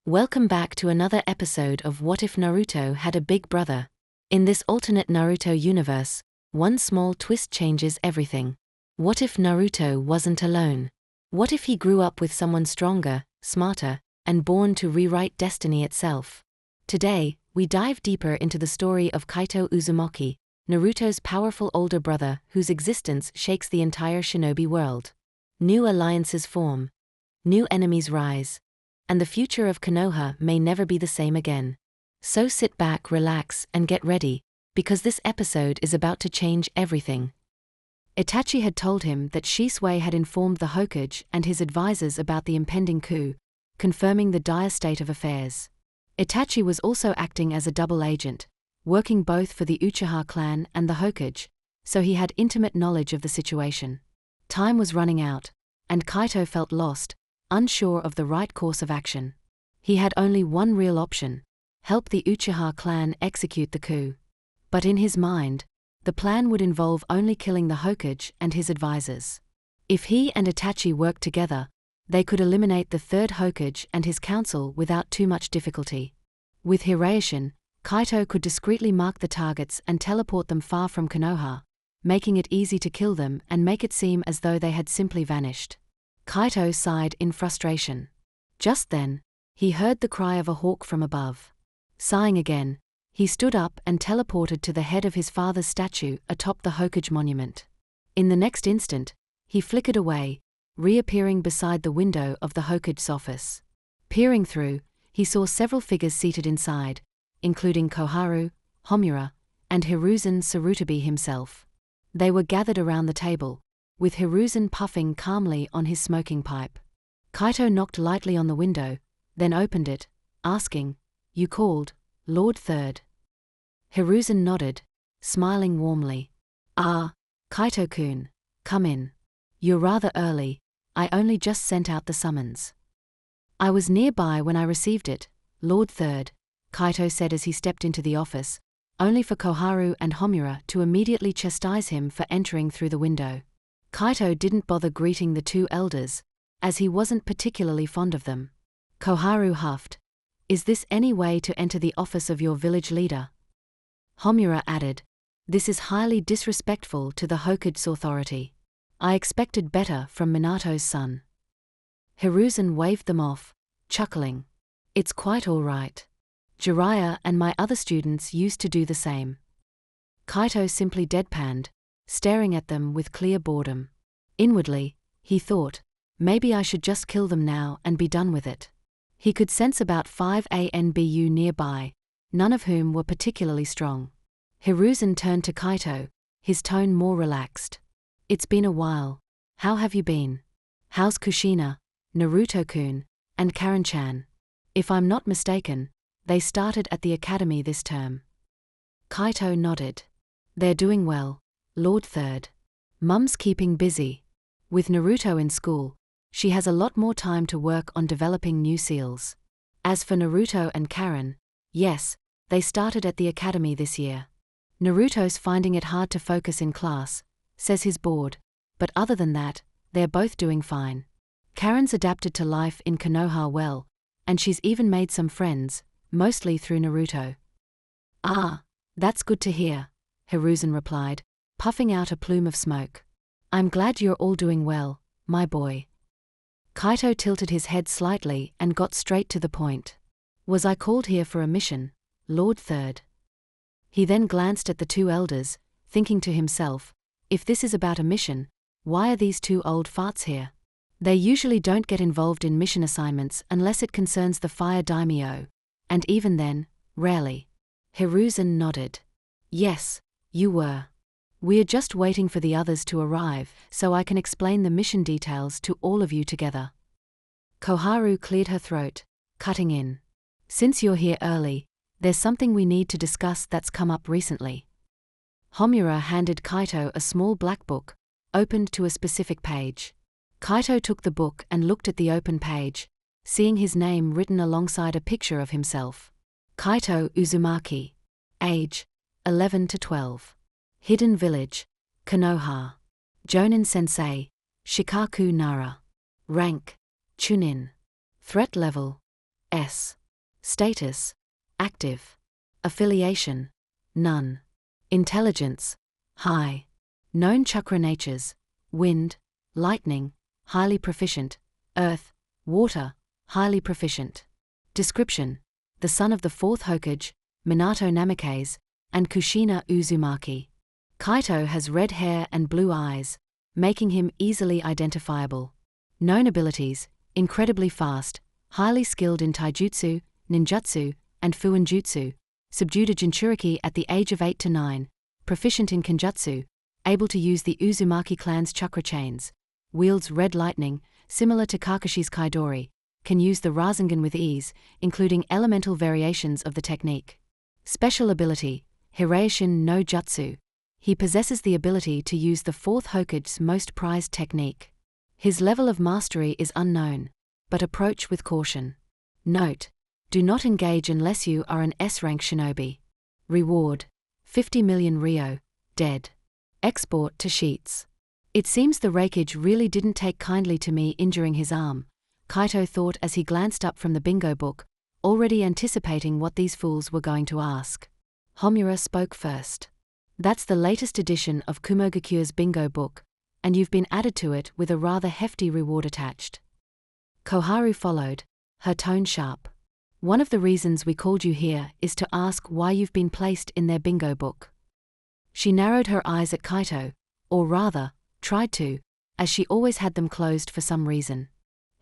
Welcome back to another episode of What If Naruto Had a Big Brother? In this alternate Naruto universe, one small twist changes everything. What if Naruto wasn't alone? What if he grew up with someone stronger, smarter, and born to rewrite destiny itself? Today, we dive deeper into the story of Kaito Uzumaki, Naruto's powerful older brother whose existence shakes the entire Shinobi world. New alliances form, new enemies rise, and the future of Konoha may never be the same again. So sit back, relax, and get ready, because this episode is about to change everything. Itachi had told him that Shisui had informed the Hokage and his advisors about the impending coup, confirming the dire state of affairs. Itachi was also acting as a double agent, working both for the Uchiha clan and the Hokage, so he had intimate knowledge of the situation. Time was running out, and Kaito felt lost, unsure of the right course of action. He had only one real option: help the Uchiha clan execute the coup. But in his mind, the plan would involve only killing the Hokage and his advisors. If he and Itachi worked together, they could eliminate the third Hokage and his council without too much difficulty. With Hiraishin, Kaito could discreetly mark the targets and teleport them far from Konoha, making it easy to kill them and make it seem as though they had simply vanished. Kaito sighed in frustration. Just then, he heard the cry of a hawk from above. Sighing again, he stood up and teleported to the head of his father's statue atop the Hokage monument. In the next instant, he flickered away, reappearing beside the window of the Hokage's office. Peering through, he saw several figures seated inside, including Koharu, Homura, and Hiruzen Sarutobi himself. They were gathered around the table, with Hiruzen puffing calmly on his smoking pipe. Kaito knocked lightly on the window, then opened it, asking, "You called, Lord Third?" Hiruzen nodded, smiling warmly. "Ah, Kaito-kun, come in. You're rather early, I only just sent out the summons." "I was nearby when I received it, Lord Third," Kaito said as he stepped into the office, only for Koharu and Homura to immediately chastise him for entering through the window. Kaito didn't bother greeting the two elders, as he wasn't particularly fond of them. Koharu huffed, "Is this any way to enter the office of your village leader?" Homura added, "This is highly disrespectful to the Hokage's authority. I expected better from Minato's son." Hiruzen waved them off, chuckling. "It's quite all right. Jiraiya and my other students used to do the same." Kaito simply deadpanned, staring at them with clear boredom. Inwardly, he thought, maybe I should just kill them now and be done with it. He could sense about 5 ANBU nearby, none of whom were particularly strong. Hiruzen turned to Kaito, his tone more relaxed. "It's been a while. How have you been? How's Kushina, Naruto-kun, and Karen-chan? If I'm not mistaken, they started at the academy this term." Kaito nodded. "They're doing well, Lord Third. Mum's keeping busy. With Naruto in school, she has a lot more time to work on developing new seals. As for Naruto and Karen, yes, they started at the academy this year. Naruto's finding it hard to focus in class, says he's bored, but other than that, they're both doing fine. Karen's adapted to life in Konoha well, and she's even made some friends, mostly through Naruto." "Ah, that's good to hear," Hiruzen replied, puffing out a plume of smoke. "I'm glad you're all doing well, my boy." Kaito tilted his head slightly and got straight to the point. "Was I called here for a mission, Lord Third?" He then glanced at the two elders, thinking to himself, if this is about a mission, why are these two old farts here? They usually don't get involved in mission assignments unless it concerns the fire daimyo, and even then, rarely. Hiruzen nodded. "Yes, you were. We're just waiting for the others to arrive so I can explain the mission details to all of you together." Koharu cleared her throat, cutting in. "Since you're here early, there's something we need to discuss that's come up recently." Homura handed Kaito a small black book, opened to a specific page. Kaito took the book and looked at the open page, seeing his name written alongside a picture of himself. Kaito Uzumaki. Age, 11 to 12. Hidden Village, Konoha. Jonin Sensei, Shikaku Nara. Rank, Chunin. Threat level, S. Status: active. Affiliation: none. Intelligence: high. Known chakra natures: wind, lightning, highly proficient; earth, water, highly proficient. Description: the son of the fourth Hokage, Minato Namikaze, and Kushina Uzumaki. Kaito has red hair and blue eyes, making him easily identifiable. Known abilities: incredibly fast, highly skilled in taijutsu, ninjutsu, and fuinjutsu, subdued a Jinchuriki at the age of 8 to 9, proficient in kenjutsu, able to use the Uzumaki clan's chakra chains, wields red lightning, similar to Kakashi's Kaidori, can use the Rasengan with ease, including elemental variations of the technique. Special ability: Hiraishin no Jutsu. He possesses the ability to use the fourth Hokage's most prized technique. His level of mastery is unknown, but approach with caution. Note: do not engage unless you are an S-rank shinobi. Reward: 50 million Ryo, dead. Export to Sheets. It seems the Raikage really didn't take kindly to me injuring his arm, Kaito thought as he glanced up from the bingo book, already anticipating what these fools were going to ask. Homura spoke first. That's the latest edition of Kumogakure's bingo book, and you've been added to it with a rather hefty reward attached. Koharu followed, her tone sharp. One of the reasons we called you here is to ask why you've been placed in their bingo book. She narrowed her eyes at Kaito, or rather, tried to, as she always had them closed for some reason.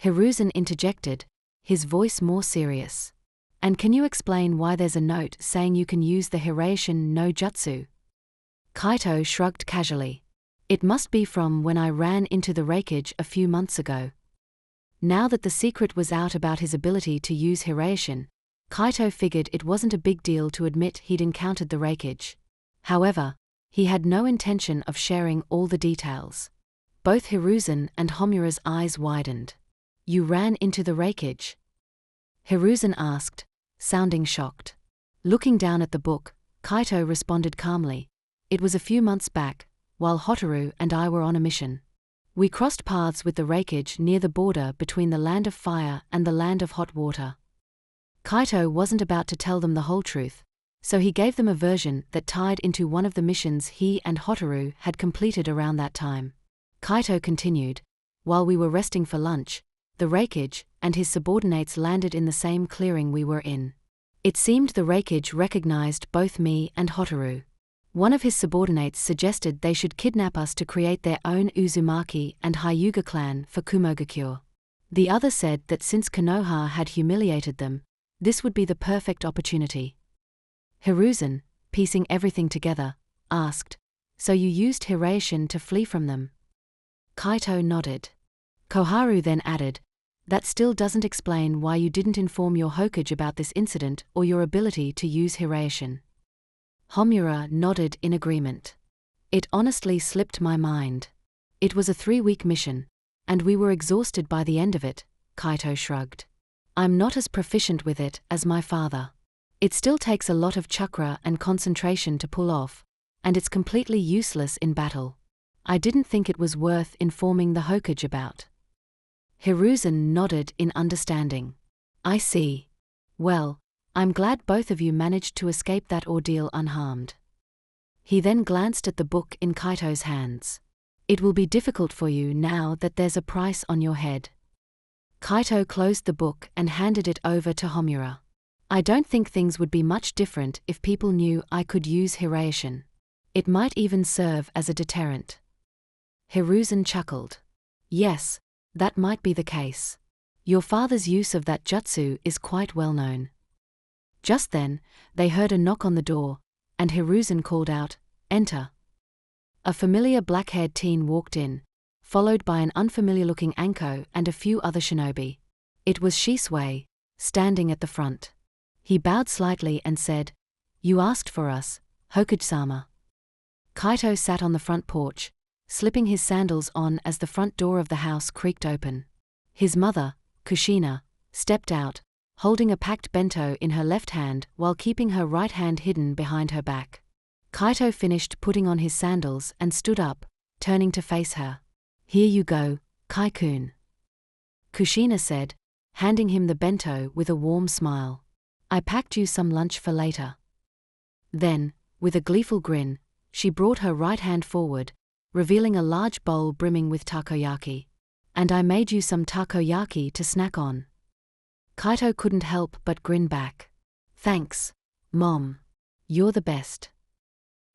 Hiruzen interjected, his voice more serious. And can you explain why there's a note saying you can use the Hiraishin no Jutsu? Kaito shrugged casually. It must be from when I ran into the Raikage a few months ago. Now that the secret was out about his ability to use Hiraishin, Kaito figured it wasn't a big deal to admit he'd encountered the Raikage. However, he had no intention of sharing all the details. Both Hiruzen and Homura's eyes widened. You ran into the Raikage? Hiruzen asked, sounding shocked. Looking down at the book, Kaito responded calmly. It was a few months back, while Hotaru and I were on a mission. We crossed paths with the Raikage near the border between the Land of Fire and the Land of Hot Water. Kaito wasn't about to tell them the whole truth, so he gave them a version that tied into one of the missions he and Hotaru had completed around that time. Kaito continued, while we were resting for lunch, the Raikage and his subordinates landed in the same clearing we were in. It seemed the Raikage recognized both me and Hotaru. One of his subordinates suggested they should kidnap us to create their own Uzumaki and Hyuga clan for Kumogakure. The other said that since Konoha had humiliated them, this would be the perfect opportunity. Hiruzen, piecing everything together, asked, so you used Hiraishin to flee from them? Kaito nodded. Koharu then added, that still doesn't explain why you didn't inform your Hokage about this incident or your ability to use Hiraishin. Homura nodded in agreement. It honestly slipped my mind. It was a 3-week mission, and we were exhausted by the end of it, Kaito shrugged. I'm not as proficient with it as my father. It still takes a lot of chakra and concentration to pull off, and it's completely useless in battle. I didn't think it was worth informing the Hokage about. Hiruzen nodded in understanding. I see. Well, I'm glad both of you managed to escape that ordeal unharmed. He then glanced at the book in Kaito's hands. It will be difficult for you now that there's a price on your head. Kaito closed the book and handed it over to Homura. I don't think things would be much different if people knew I could use Hiraishin. It might even serve as a deterrent. Hiruzen chuckled. Yes, that might be the case. Your father's use of that jutsu is quite well known. Just then, they heard a knock on the door, and Hiruzen called out, Enter. A familiar black-haired teen walked in, followed by an unfamiliar-looking Anko and a few other shinobi. It was Shisui, standing at the front. He bowed slightly and said, You asked for us, Hokage-sama. Kaito sat on the front porch, slipping his sandals on as the front door of the house creaked open. His mother, Kushina, stepped out, holding a packed bento in her left hand while keeping her right hand hidden behind her back. Kaito finished putting on his sandals and stood up, turning to face her. Here you go, Kai-kun. Kushina said, handing him the bento with a warm smile. I packed you some lunch for later." Then, with a gleeful grin, she brought her right hand forward, revealing a large bowl brimming with takoyaki. "And I made you some takoyaki to snack on." Kaito couldn't help but grin back. "Thanks, Mom. You're the best."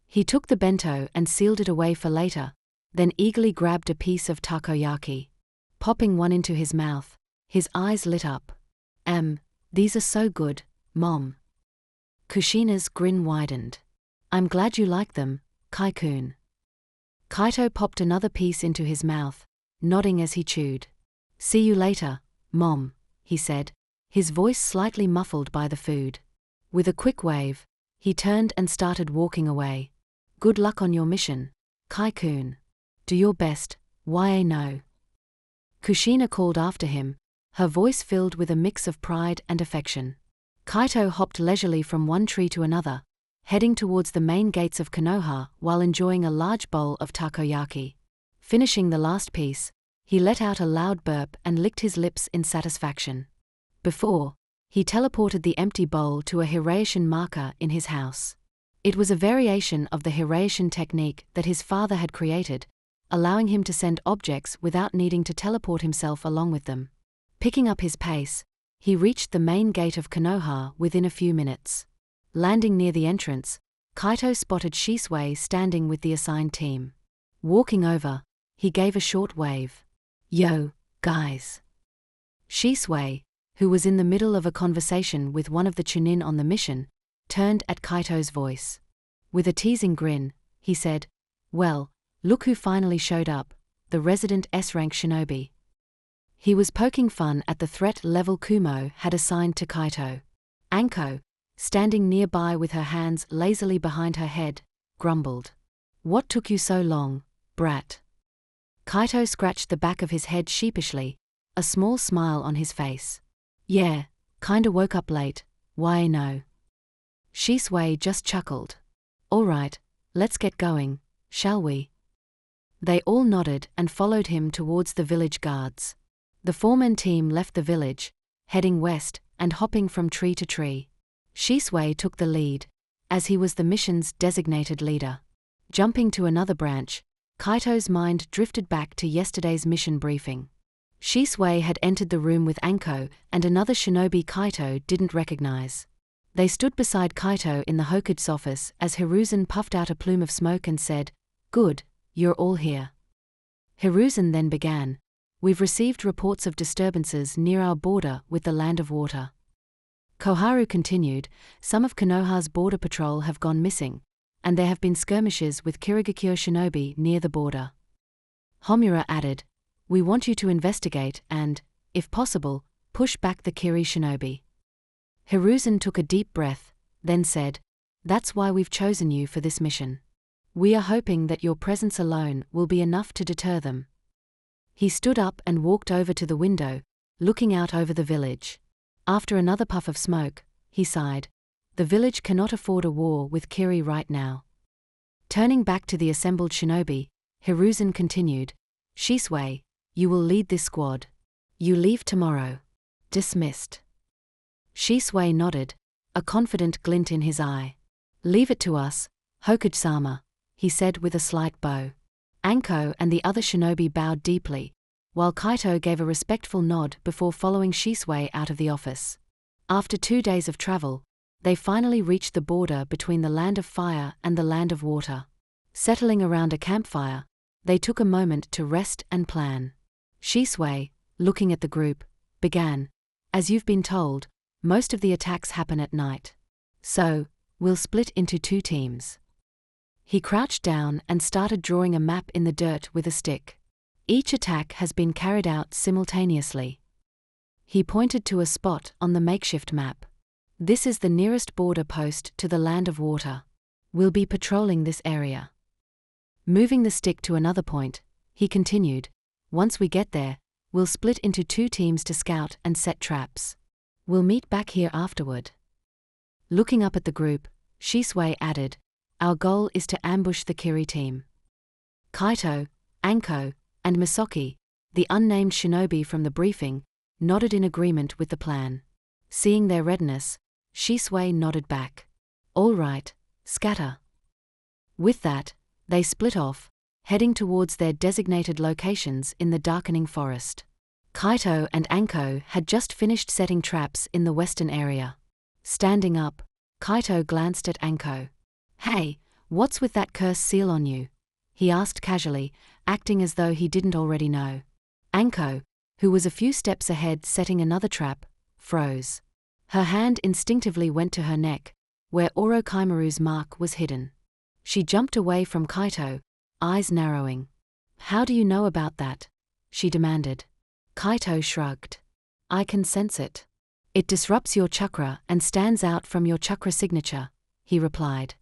He took the bento and sealed it away for later, then eagerly grabbed a piece of takoyaki. Popping one into his mouth, his eyes lit up. These are so good, Mom." Kushina's grin widened. "I'm glad you like them, Kai-kun." Kaito popped another piece into his mouth, nodding as he chewed. "See you later, Mom," he said, his voice slightly muffled by the food. With a quick wave, he turned and started walking away. "Good luck on your mission, Kai-kun. Do your best, no." Kushina called after him, her voice filled with a mix of pride and affection. Kaito hopped leisurely from one tree to another, heading towards the main gates of Konoha while enjoying a large bowl of takoyaki. Finishing the last piece, he let out a loud burp and licked his lips in satisfaction. Before, he teleported the empty bowl to a Hiraishin marker in his house. It was a variation of the Hiraishin technique that his father had created, allowing him to send objects without needing to teleport himself along with them. Picking up his pace, he reached the main gate of Konoha within a few minutes. Landing near the entrance, Kaito spotted Shisui standing with the assigned team. Walking over, he gave a short wave. "Yo, guys." Shisui, who was in the middle of a conversation with one of the chunin on the mission, turned at Kaito's voice. With a teasing grin, he said, "Well, look who finally showed up, the resident S-rank shinobi." He was poking fun at the threat level Kumo had assigned to Kaito. Anko, standing nearby with her hands lazily behind her head, grumbled. "What took you so long, brat?" Kaito scratched the back of his head sheepishly, a small smile on his face. "Yeah, kinda woke up late, no." Shisui just chuckled. "Alright, let's get going, shall we?" They all nodded and followed him towards the village guards. The foreman team left the village, heading west and hopping from tree to tree. Shisui took the lead, as he was the mission's designated leader. Jumping to another branch, Kaito's mind drifted back to yesterday's mission briefing. Shisui had entered the room with Anko and another shinobi Kaito didn't recognize. They stood beside Kaito in the Hokage's office as Hiruzen puffed out a plume of smoke and said, "Good, you're all here." Hiruzen then began, "We've received reports of disturbances near our border with the Land of Water." Koharu continued, "Some of Konoha's border patrol have gone missing, and there have been skirmishes with Kirigakure shinobi near the border." Homura added, "We want you to investigate and, if possible, push back the Kiri shinobi." Hiruzen took a deep breath, then said, "That's why we've chosen you for this mission. We are hoping that your presence alone will be enough to deter them." He stood up and walked over to the window, looking out over the village. After another puff of smoke, he sighed. The village cannot afford a war with Kiri right now. Turning back to the assembled shinobi, Hiruzen continued, "Shisui, you will lead this squad. You leave tomorrow." "Dismissed." Shisui nodded, a confident glint in his eye. "Leave it to us, Hokage-sama," he said with a slight bow. Anko and the other shinobi bowed deeply, while Kaito gave a respectful nod before following Shisui out of the office. After 2 days of travel, they finally reached the border between the Land of Fire and the Land of Water. Settling around a campfire, they took a moment to rest and plan. Shisui, looking at the group, began, "As you've been told, most of the attacks happen at night. So, we'll split into 2 teams." He crouched down and started drawing a map in the dirt with a stick. Each attack has been carried out simultaneously. He pointed to a spot on the makeshift map. "This is the nearest border post to the Land of Water. We'll be patrolling this area." Moving the stick to another point, he continued, "Once we get there, we'll split into 2 teams to scout and set traps. We'll meet back here afterward." Looking up at the group, Shisui added, "Our goal is to ambush the Kiri team." Kaito, Anko, and Misoki, the unnamed shinobi from the briefing, nodded in agreement with the plan. Seeing their readiness, Shisui nodded back. All right, scatter. With that, they split off, heading towards their designated locations in the darkening forest. Kaito and Anko had just finished setting traps in the western area. Standing up, Kaito glanced at Anko. Hey, what's with that cursed seal on you? He asked casually, acting as though he didn't already know. Anko, who was a few steps ahead setting another trap, froze. Her hand instinctively went to her neck, where Orochimaru's mark was hidden. She jumped away from Kaito, eyes narrowing. How do you know about that? She demanded. Kaito shrugged. I can sense it. It disrupts your chakra and stands out from your chakra signature, he replied.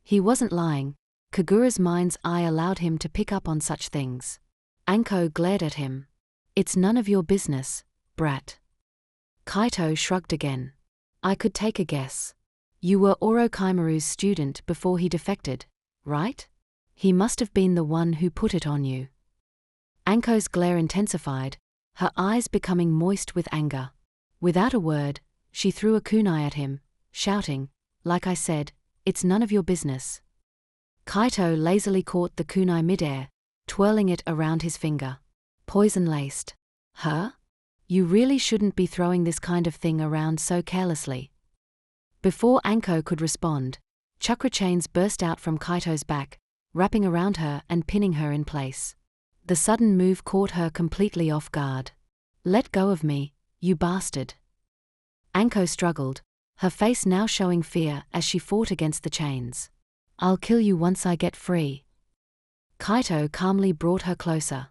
He wasn't lying. Kagura's mind's eye allowed him to pick up on such things. Anko glared at him. It's none of your business, brat. Kaito shrugged again. I could take a guess. You were Orochimaru's student before he defected, right? He must have been the one who put it on you. Anko's glare intensified, her eyes becoming moist with anger. Without a word, she threw a kunai at him, shouting, like I said, it's none of your business. Kaito lazily caught the kunai midair, twirling it around his finger. Poison-laced. Huh? You really shouldn't be throwing this kind of thing around so carelessly. Before Anko could respond, chakra chains burst out from Kaito's back, wrapping around her and pinning her in place. The sudden move caught her completely off guard. Let go of me, you bastard. Anko struggled, her face now showing fear as she fought against the chains. I'll kill you once I get free. Kaito calmly brought her closer.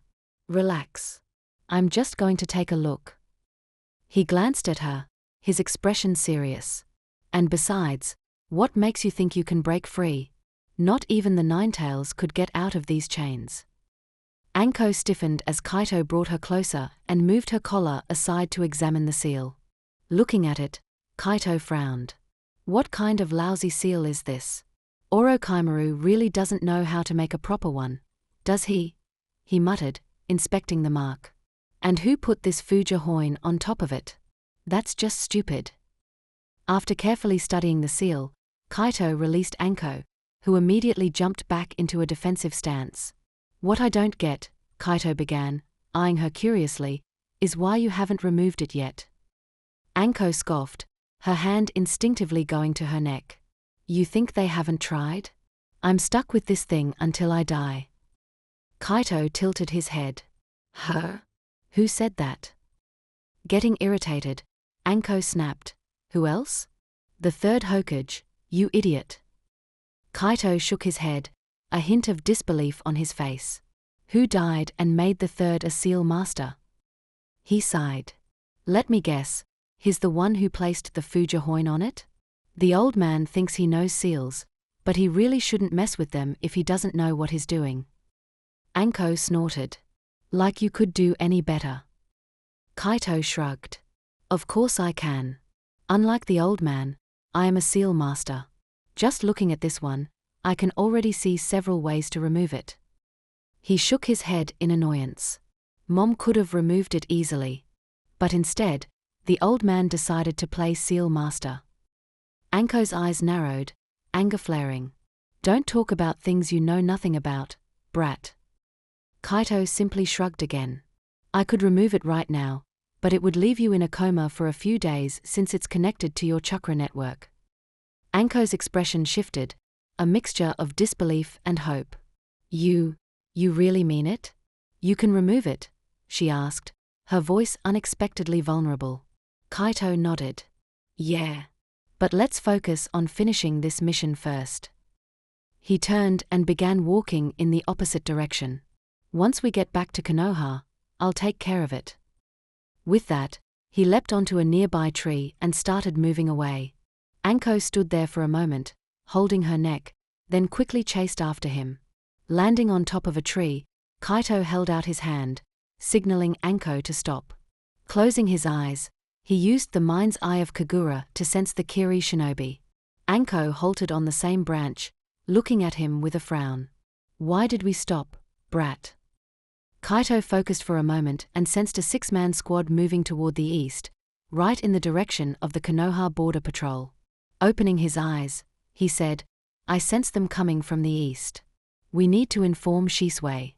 Relax. I'm just going to take a look. He glanced at her, his expression serious. And besides, what makes you think you can break free? Not even the Ninetails could get out of these chains. Anko stiffened as Kaito brought her closer and moved her collar aside to examine the seal. Looking at it, Kaito frowned. What kind of lousy seal is this? Orochimaru really doesn't know how to make a proper one, does he? He muttered, inspecting the mark. And who put this Fujihoin on top of it? That's just stupid. After carefully studying the seal, Kaito released Anko, who immediately jumped back into a defensive stance. What I don't get, Kaito began, eyeing her curiously, is why you haven't removed it yet. Anko scoffed, her hand instinctively going to her neck. You think they haven't tried? I'm stuck with this thing until I die. Kaito tilted his head. Her? Who said that? Getting irritated, Anko snapped. Who else? The third Hokage, you idiot. Kaito shook his head, a hint of disbelief on his face. Who died and made the third a seal master? He sighed. Let me guess, he's the one who placed the Fujihoin on it? The old man thinks he knows seals, but he really shouldn't mess with them if he doesn't know what he's doing. Anko snorted. Like you could do any better. Kaito shrugged. Of course I can. Unlike the old man, I am a seal master. Just looking at this one, I can already see several ways to remove it. He shook his head in annoyance. Mom could have removed it easily. But instead, the old man decided to play seal master. Anko's eyes narrowed, anger flaring. Don't talk about things you know nothing about, brat. Kaito simply shrugged again. I could remove it right now, but it would leave you in a coma for a few days since it's connected to your chakra network. Anko's expression shifted, a mixture of disbelief and hope. You really mean it? You can remove it? She asked, her voice unexpectedly vulnerable. Kaito nodded. Yeah. But let's focus on finishing this mission first. He turned and began walking in the opposite direction. Once we get back to Konoha, I'll take care of it. With that, he leapt onto a nearby tree and started moving away. Anko stood there for a moment, holding her neck, then quickly chased after him. Landing on top of a tree, Kaito held out his hand, signaling Anko to stop. Closing his eyes, he used the mind's eye of Kagura to sense the Kiri Shinobi. Anko halted on the same branch, looking at him with a frown. Why did we stop, brat? Kaito focused for a moment and sensed a 6-man squad moving toward the east, right in the direction of the Konoha border patrol. Opening his eyes, he said, "I sense them coming from the east. We need to inform Shisui."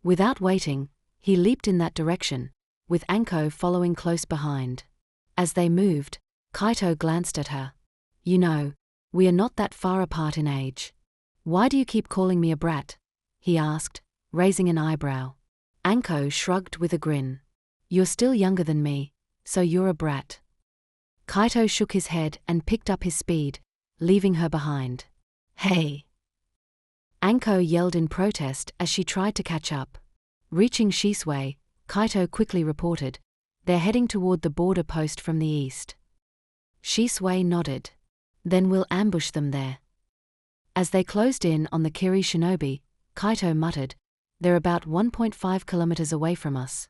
Without waiting, he leaped in that direction, with Anko following close behind. As they moved, Kaito glanced at her. "You know, we are not that far apart in age. Why do you keep calling me a brat?" he asked, raising an eyebrow. Anko shrugged with a grin. "You're still younger than me, so you're a brat." Kaito shook his head and picked up his speed, leaving her behind. "Hey!" Anko yelled in protest as she tried to catch up. Reaching Shisui, Kaito quickly reported, "They're heading toward the border post from the east." Shisui nodded. "Then we'll ambush them there." As they closed in on the Kiri Shinobi, Kaito muttered, "They're about 1.5 kilometers away from us."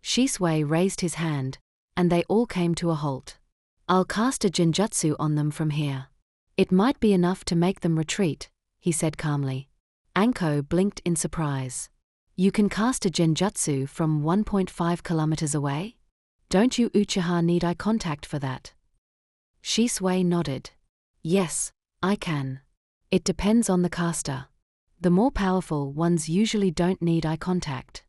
Shisui raised his hand, and they all came to a halt. "I'll cast a genjutsu on them from here. It might be enough to make them retreat," he said calmly. Anko blinked in surprise. "You can cast a genjutsu from 1.5 kilometers away? Don't you Uchiha need eye contact for that?" Shisui nodded. "Yes, I can. It depends on the caster. The more powerful ones usually don't need eye contact."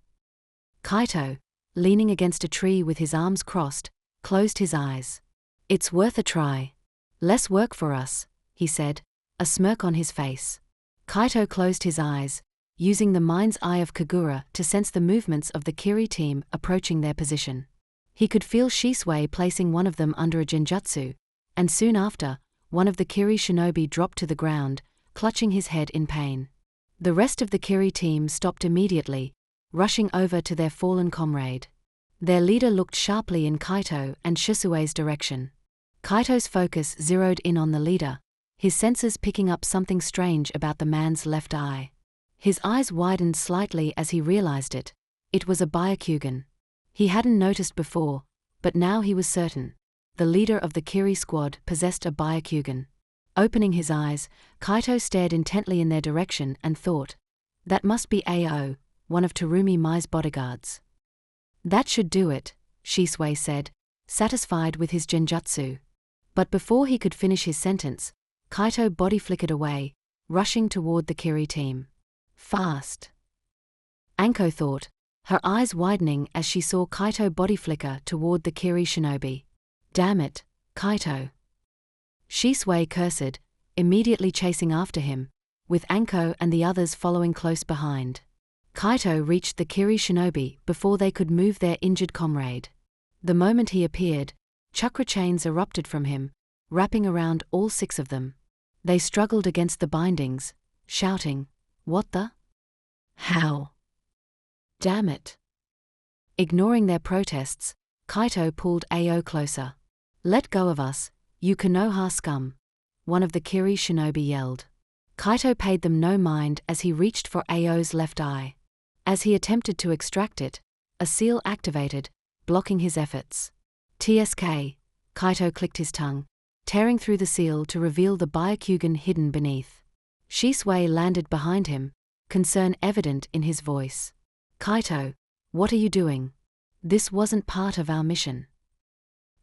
Kaito, leaning against a tree with his arms crossed, closed his eyes. "It's worth a try. Less work for us," he said, a smirk on his face. Kaito closed his eyes, using the mind's eye of Kagura to sense the movements of the Kiri team approaching their position. He could feel Shisui placing one of them under a genjutsu, and soon after, one of the Kiri shinobi dropped to the ground, clutching his head in pain. The rest of the Kiri team stopped immediately, rushing over to their fallen comrade. Their leader looked sharply in Kaito and Shisui's direction. Kaito's focus zeroed in on the leader, his senses picking up something strange about the man's left eye. His eyes widened slightly as he realized it. It was a Byakugan. He hadn't noticed before, but now he was certain. The leader of the Kiri squad possessed a Byakugan. Opening his eyes, Kaito stared intently in their direction and thought, "That must be Ao, one of Terumi Mai's bodyguards." "That should do it," Shisui said, satisfied with his genjutsu. But before he could finish his sentence, Kaito body flickered away, rushing toward the Kiri team. "Fast!" Anko thought, her eyes widening as she saw Kaito body flicker toward the Kiri shinobi. "Damn it, Kaito!" Shisui cursed, immediately chasing after him, with Anko and the others following close behind. Kaito reached the Kiri shinobi before they could move their injured comrade. The moment he appeared, chakra chains erupted from him, wrapping around all 6 of them. They struggled against the bindings, shouting, "What the? How? Damn it!" Ignoring their protests, Kaito pulled Ao closer. "Let go of us, you konoha scum," one of the Kiri shinobi yelled. Kaito paid them no mind as he reached for Ao's left eye. As he attempted to extract it, a seal activated, blocking his efforts. "TSK," Kaito clicked his tongue, tearing through the seal to reveal the Byakugan hidden beneath. Shisui landed behind him, concern evident in his voice. "Kaito, what are you doing? This wasn't part of our mission."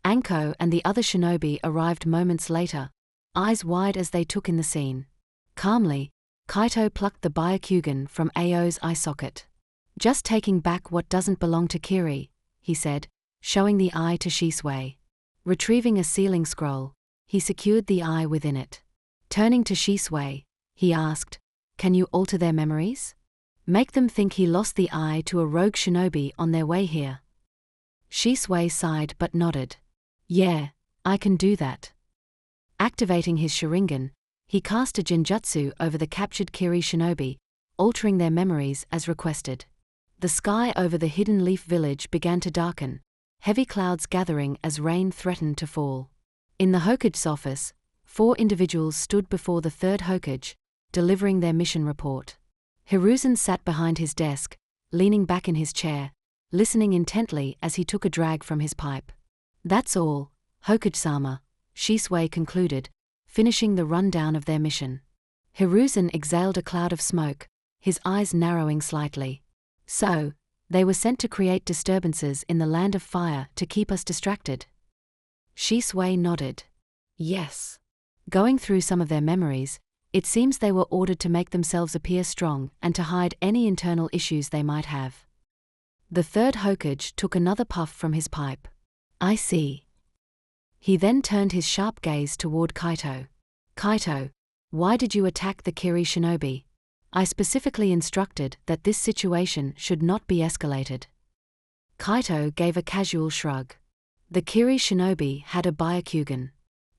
Anko and the other shinobi arrived moments later, eyes wide as they took in the scene. Calmly, Kaito plucked the Byakugan from Ao's eye socket. "Just taking back what doesn't belong to Kiri," he said, showing the eye to Shisui. Retrieving a sealing scroll, he secured the eye within it. Turning to Shisui, he asked, "Can you alter their memories? Make them think he lost the eye to a rogue shinobi on their way here?" Shisui sighed but nodded. "Yeah, I can do that." Activating his Sharingan, he cast a genjutsu over the captured Kiri shinobi, altering their memories as requested. The sky over the Hidden Leaf Village began to darken, heavy clouds gathering as rain threatened to fall. In the Hokage's office, 4 individuals stood before the 3rd Hokage, delivering their mission report. Hiruzen sat behind his desk, leaning back in his chair, listening intently as he took a drag from his pipe. "That's all, Hokage-sama," Shisui concluded, finishing the rundown of their mission. Hiruzen exhaled a cloud of smoke, his eyes narrowing slightly. "So, they were sent to create disturbances in the Land of Fire to keep us distracted?" Shisui nodded. Yes. Going through some of their memories, it seems they were ordered to make themselves appear strong and to hide any internal issues they might have. The third Hokage took another puff from his pipe. I see. He then turned his sharp gaze toward Kaito. Kaito, why did you attack the Kiri Shinobi? I specifically instructed that this situation should not be escalated. Kaito gave a casual shrug. The Kiri Shinobi had a Byakugan.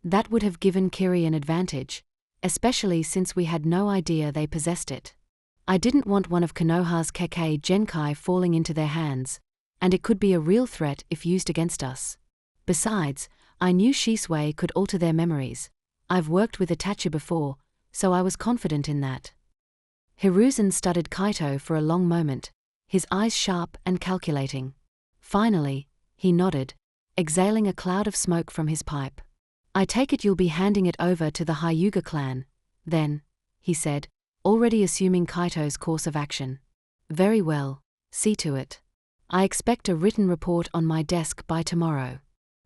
That would have given Kiri an advantage, especially since we had no idea they possessed it. I didn't want one of Konoha's Kekkei Genkai falling into their hands, and it could be a real threat if used against us. Besides, I knew Shisui could alter their memories. I've worked with Itachi before, so I was confident in that. Hiruzen studied Kaito for a long moment, his eyes sharp and calculating. Finally, he nodded, exhaling a cloud of smoke from his pipe. I take it you'll be handing it over to the Hyuga clan, then, he said, already assuming Kaito's course of action. Very well, see to it. I expect a written report on my desk by tomorrow.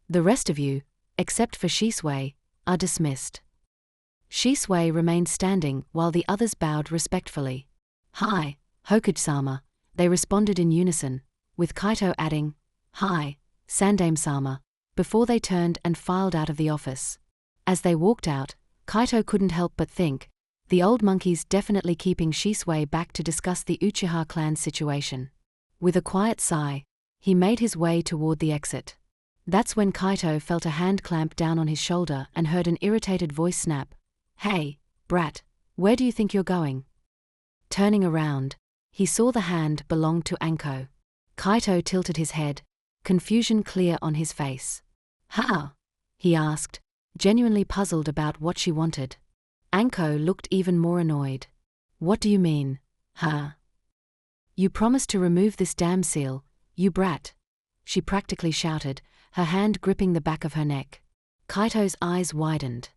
The rest of you, except for Shisui, are dismissed. Shisui remained standing while the others bowed respectfully. Hi, Hokage-sama, they responded in unison, with Kaito adding, Hi, Sandaime-sama, before they turned and filed out of the office. As they walked out, Kaito couldn't help but think, the old monkey's definitely keeping Shisui back to discuss the Uchiha clan situation. With a quiet sigh, he made his way toward the exit. That's when Kaito felt a hand clamp down on his shoulder and heard an irritated voice snap. Hey, brat, where do you think you're going? Turning around, he saw the hand belonged to Anko. Kaito tilted his head, confusion clear on his face. How? He asked, genuinely puzzled about what she wanted. Anko looked even more annoyed. What do you mean, huh? You promised to remove this damn seal, you brat, she practically shouted, her hand gripping the back of her neck. Kaito's eyes widened.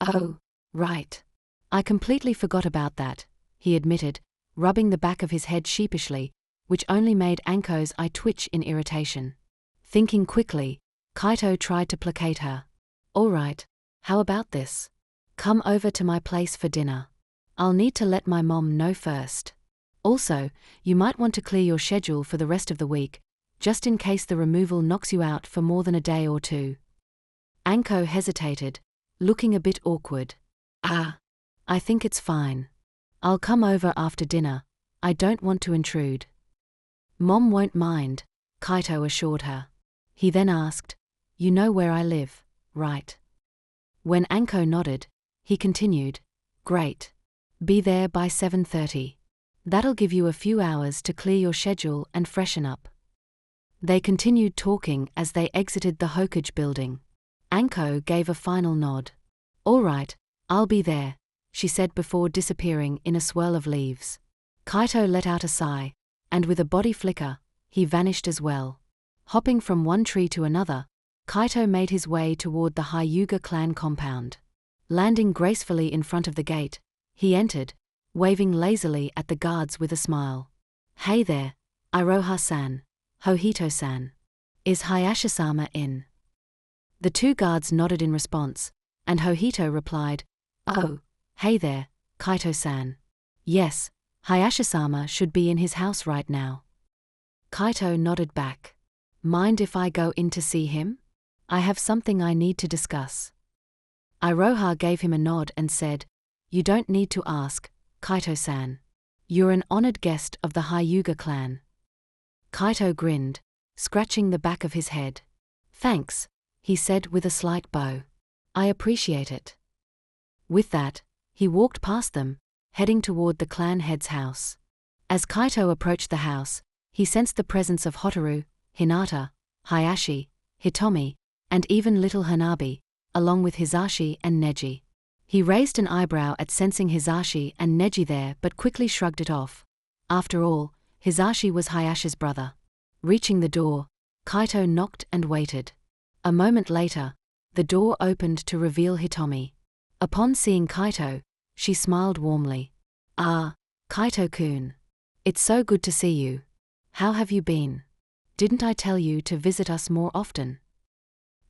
Oh, right. I completely forgot about that, he admitted, rubbing the back of his head sheepishly, which only made Anko's eye twitch in irritation. Thinking quickly, Kaito tried to placate her. All right, how about this? Come over to my place for dinner. I'll need to let my mom know first. Also, you might want to clear your schedule for the rest of the week, just in case the removal knocks you out for more than a day or two. Anko hesitated, looking a bit awkward. I think it's fine. I'll come over after dinner, I don't want to intrude. Mom won't mind, Kaito assured her. He then asked, You know where I live, right? When Anko nodded, he continued, Great. Be there by 7:30. That'll give you a few hours to clear your schedule and freshen up. They continued talking as they exited the Hokage building. Anko gave a final nod. All right, I'll be there, she said before disappearing in a swirl of leaves. Kaito let out a sigh, and with a body flicker, he vanished as well. Hopping from one tree to another, Kaito made his way toward the Hyuga clan compound. Landing gracefully in front of the gate, he entered, waving lazily at the guards with a smile. Hey there, Iroha-san, Hohito-san. Is Hayashisama in? The two guards nodded in response, and Hohito replied, Oh, hey there, Kaito-san. Yes, Hayashisama should be in his house right now. Kaito nodded back. Mind if I go in to see him? I have something I need to discuss. Iroha gave him a nod and said, You don't need to ask, Kaito-san. You're an honored guest of the Hyuga clan. Kaito grinned, scratching the back of his head. Thanks, he said with a slight bow. I appreciate it. With that, he walked past them, heading toward the clan head's house. As Kaito approached the house, he sensed the presence of Hotaru, Hinata, Hayashi, Hitomi, and even little Hanabi, along with Hisashi and Neji. He raised an eyebrow at sensing Hisashi and Neji there but quickly shrugged it off. After all, Hisashi was Hayashi's brother. Reaching the door, Kaito knocked and waited. A moment later, the door opened to reveal Hitomi. Upon seeing Kaito, she smiled warmly. Ah, Kaito-kun. It's so good to see you. How have you been? Didn't I tell you to visit us more often?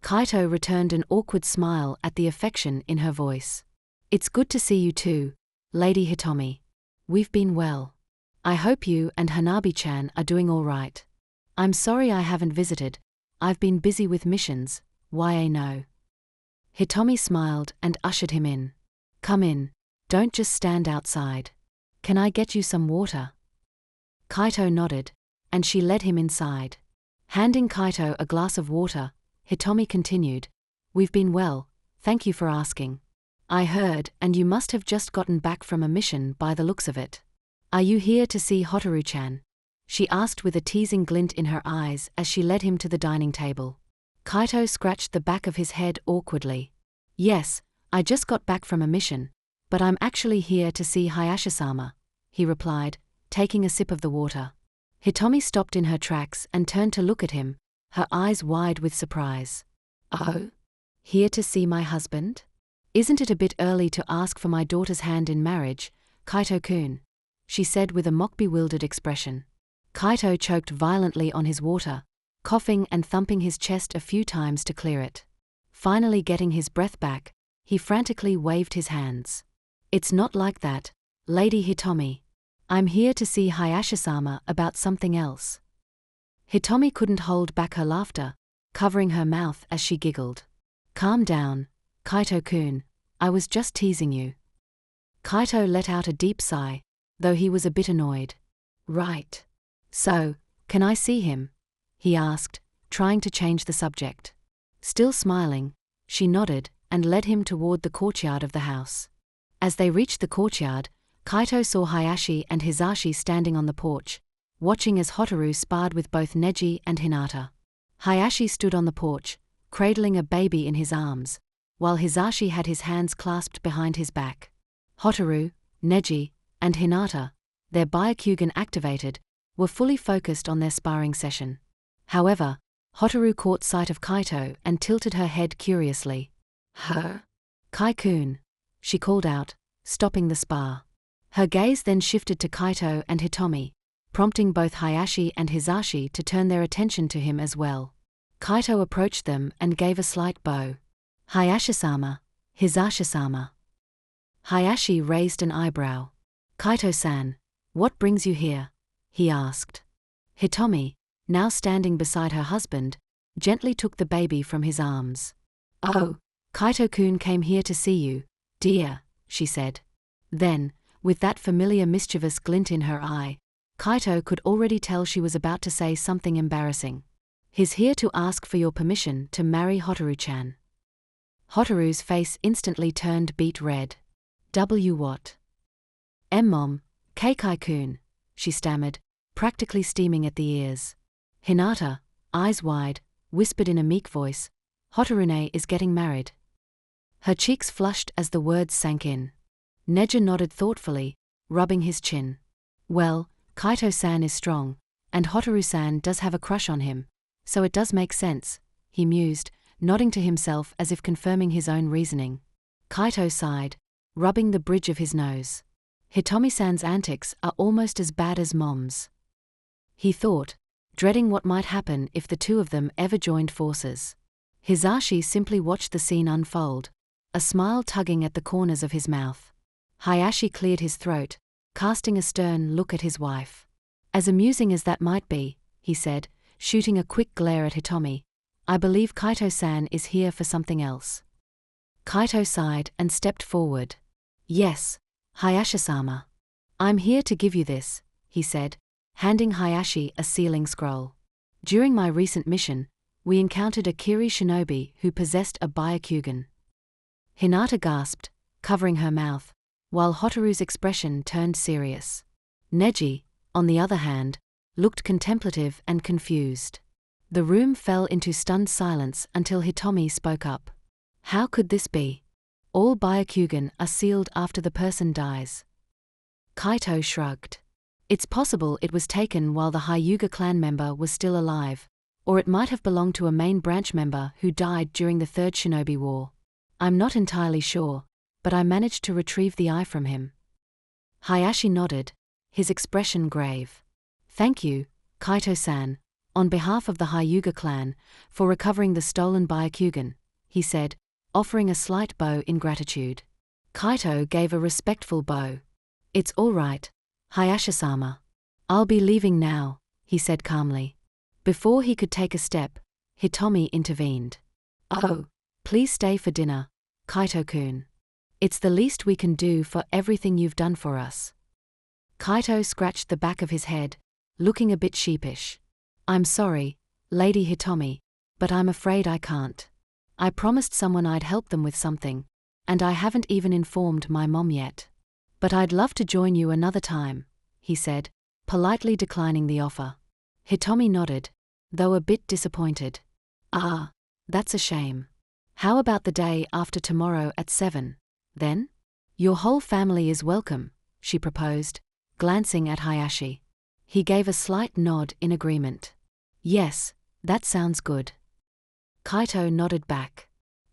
Kaito returned an awkward smile at the affection in her voice. It's good to see you too, Lady Hitomi. We've been well. I hope you and Hanabi-chan are doing all right. I'm sorry I haven't visited. I've been busy with missions, no. Hitomi smiled and ushered him in. Come in, don't just stand outside. Can I get you some water? Kaito nodded, and she led him inside. Handing Kaito a glass of water, Hitomi continued, We've been well, thank you for asking. I heard, and you must have just gotten back from a mission by the looks of it. Are you here to see Hotaru-chan? She asked with a teasing glint in her eyes as she led him to the dining table. Kaito scratched the back of his head awkwardly. Yes, I just got back from a mission, but I'm actually here to see Hayashisama, he replied, taking a sip of the water. Hitomi stopped in her tracks and turned to look at him, her eyes wide with surprise. Oh? Here to see my husband? Isn't it a bit early to ask for my daughter's hand in marriage, Kaito-kun? She said with a mock-bewildered expression. Kaito choked violently on his water, coughing and thumping his chest a few times to clear it. Finally getting his breath back, he frantically waved his hands. It's not like that, Lady Hitomi. I'm here to see Hayashisama about something else. Hitomi couldn't hold back her laughter, covering her mouth as she giggled. Calm down, Kaito-kun, I was just teasing you. Kaito let out a deep sigh, though he was a bit annoyed. Right. So, can I see him? He asked, trying to change the subject. Still smiling, she nodded and led him toward the courtyard of the house. As they reached the courtyard, Kaito saw Hayashi and Hisashi standing on the porch, watching as Hotaru sparred with both Neji and Hinata. Hayashi stood on the porch, cradling a baby in his arms, while Hisashi had his hands clasped behind his back. Hotaru, Neji, and Hinata, their Byakugan activated, were fully focused on their sparring session. However, Hotaru caught sight of Kaito and tilted her head curiously. Her? Kai-kun, she called out, stopping the spar. Her gaze then shifted to Kaito and Hitomi, prompting both Hayashi and Hisashi to turn their attention to him as well. Kaito approached them and gave a slight bow. Hayashisama, Hisashi-sama. Hayashi raised an eyebrow. Kaito-san, what brings you here? He asked. Hitomi, now standing beside her husband, gently took the baby from his arms. Oh, Kaito-kun came here to see you, dear, she said. Then, with that familiar mischievous glint in her eye, Kaito could already tell she was about to say something embarrassing. He's here to ask for your permission to marry Hotaru-chan. Hotaru's face instantly turned beet red. What? Mom, Keikai-kun, she stammered, practically steaming at the ears. Hinata, eyes wide, whispered in a meek voice, Hotarune is getting married. Her cheeks flushed as the words sank in. Neji nodded thoughtfully, rubbing his chin. Well, Kaito-san is strong, and Hotaru-san does have a crush on him, so it does make sense, he mused, nodding to himself as if confirming his own reasoning. Kaito sighed, rubbing the bridge of his nose. Hitomi-san's antics are almost as bad as Mom's. He thought, dreading what might happen if the two of them ever joined forces. Hisashi simply watched the scene unfold, a smile tugging at the corners of his mouth. Hayashi cleared his throat, casting a stern look at his wife. As amusing as that might be, he said, shooting a quick glare at Hitomi, I believe Kaito-san is here for something else. Kaito sighed and stepped forward. Yes, Hayashisama. I'm here to give you this, he said, handing Hayashi a sealing scroll. During my recent mission, we encountered a Kiri shinobi who possessed a Byakugan. Hinata gasped, covering her mouth, while Hotaru's expression turned serious. Neji, on the other hand, looked contemplative and confused. The room fell into stunned silence until Hitomi spoke up. How could this be? All Byakugan are sealed after the person dies. Kaito shrugged. It's possible it was taken while the Hyuga clan member was still alive, or it might have belonged to a main branch member who died during the Third Shinobi War. I'm not entirely sure, but I managed to retrieve the eye from him. Hayashi nodded, his expression grave. Thank you, Kaito-san, On behalf of the Hyuga clan, for recovering the stolen Byakugan, he said, offering a slight bow in gratitude. Kaito gave a respectful bow. It's all right, Hayashisa-sama. I'll be leaving now, he said calmly. Before he could take a step, Hitomi intervened. Oh, please stay for dinner, Kaito-kun. It's the least we can do for everything you've done for us. Kaito scratched the back of his head, looking a bit sheepish. I'm sorry, Lady Hitomi, but I'm afraid I can't. I promised someone I'd help them with something, and I haven't even informed my mom yet. But I'd love to join you another time, he said, politely declining the offer. Hitomi nodded, though a bit disappointed. Ah, that's a shame. How about the day after tomorrow at 7, then? Your whole family is welcome, she proposed, glancing at Hayashi. He gave a slight nod in agreement. Yes, that sounds good. Kaito nodded back.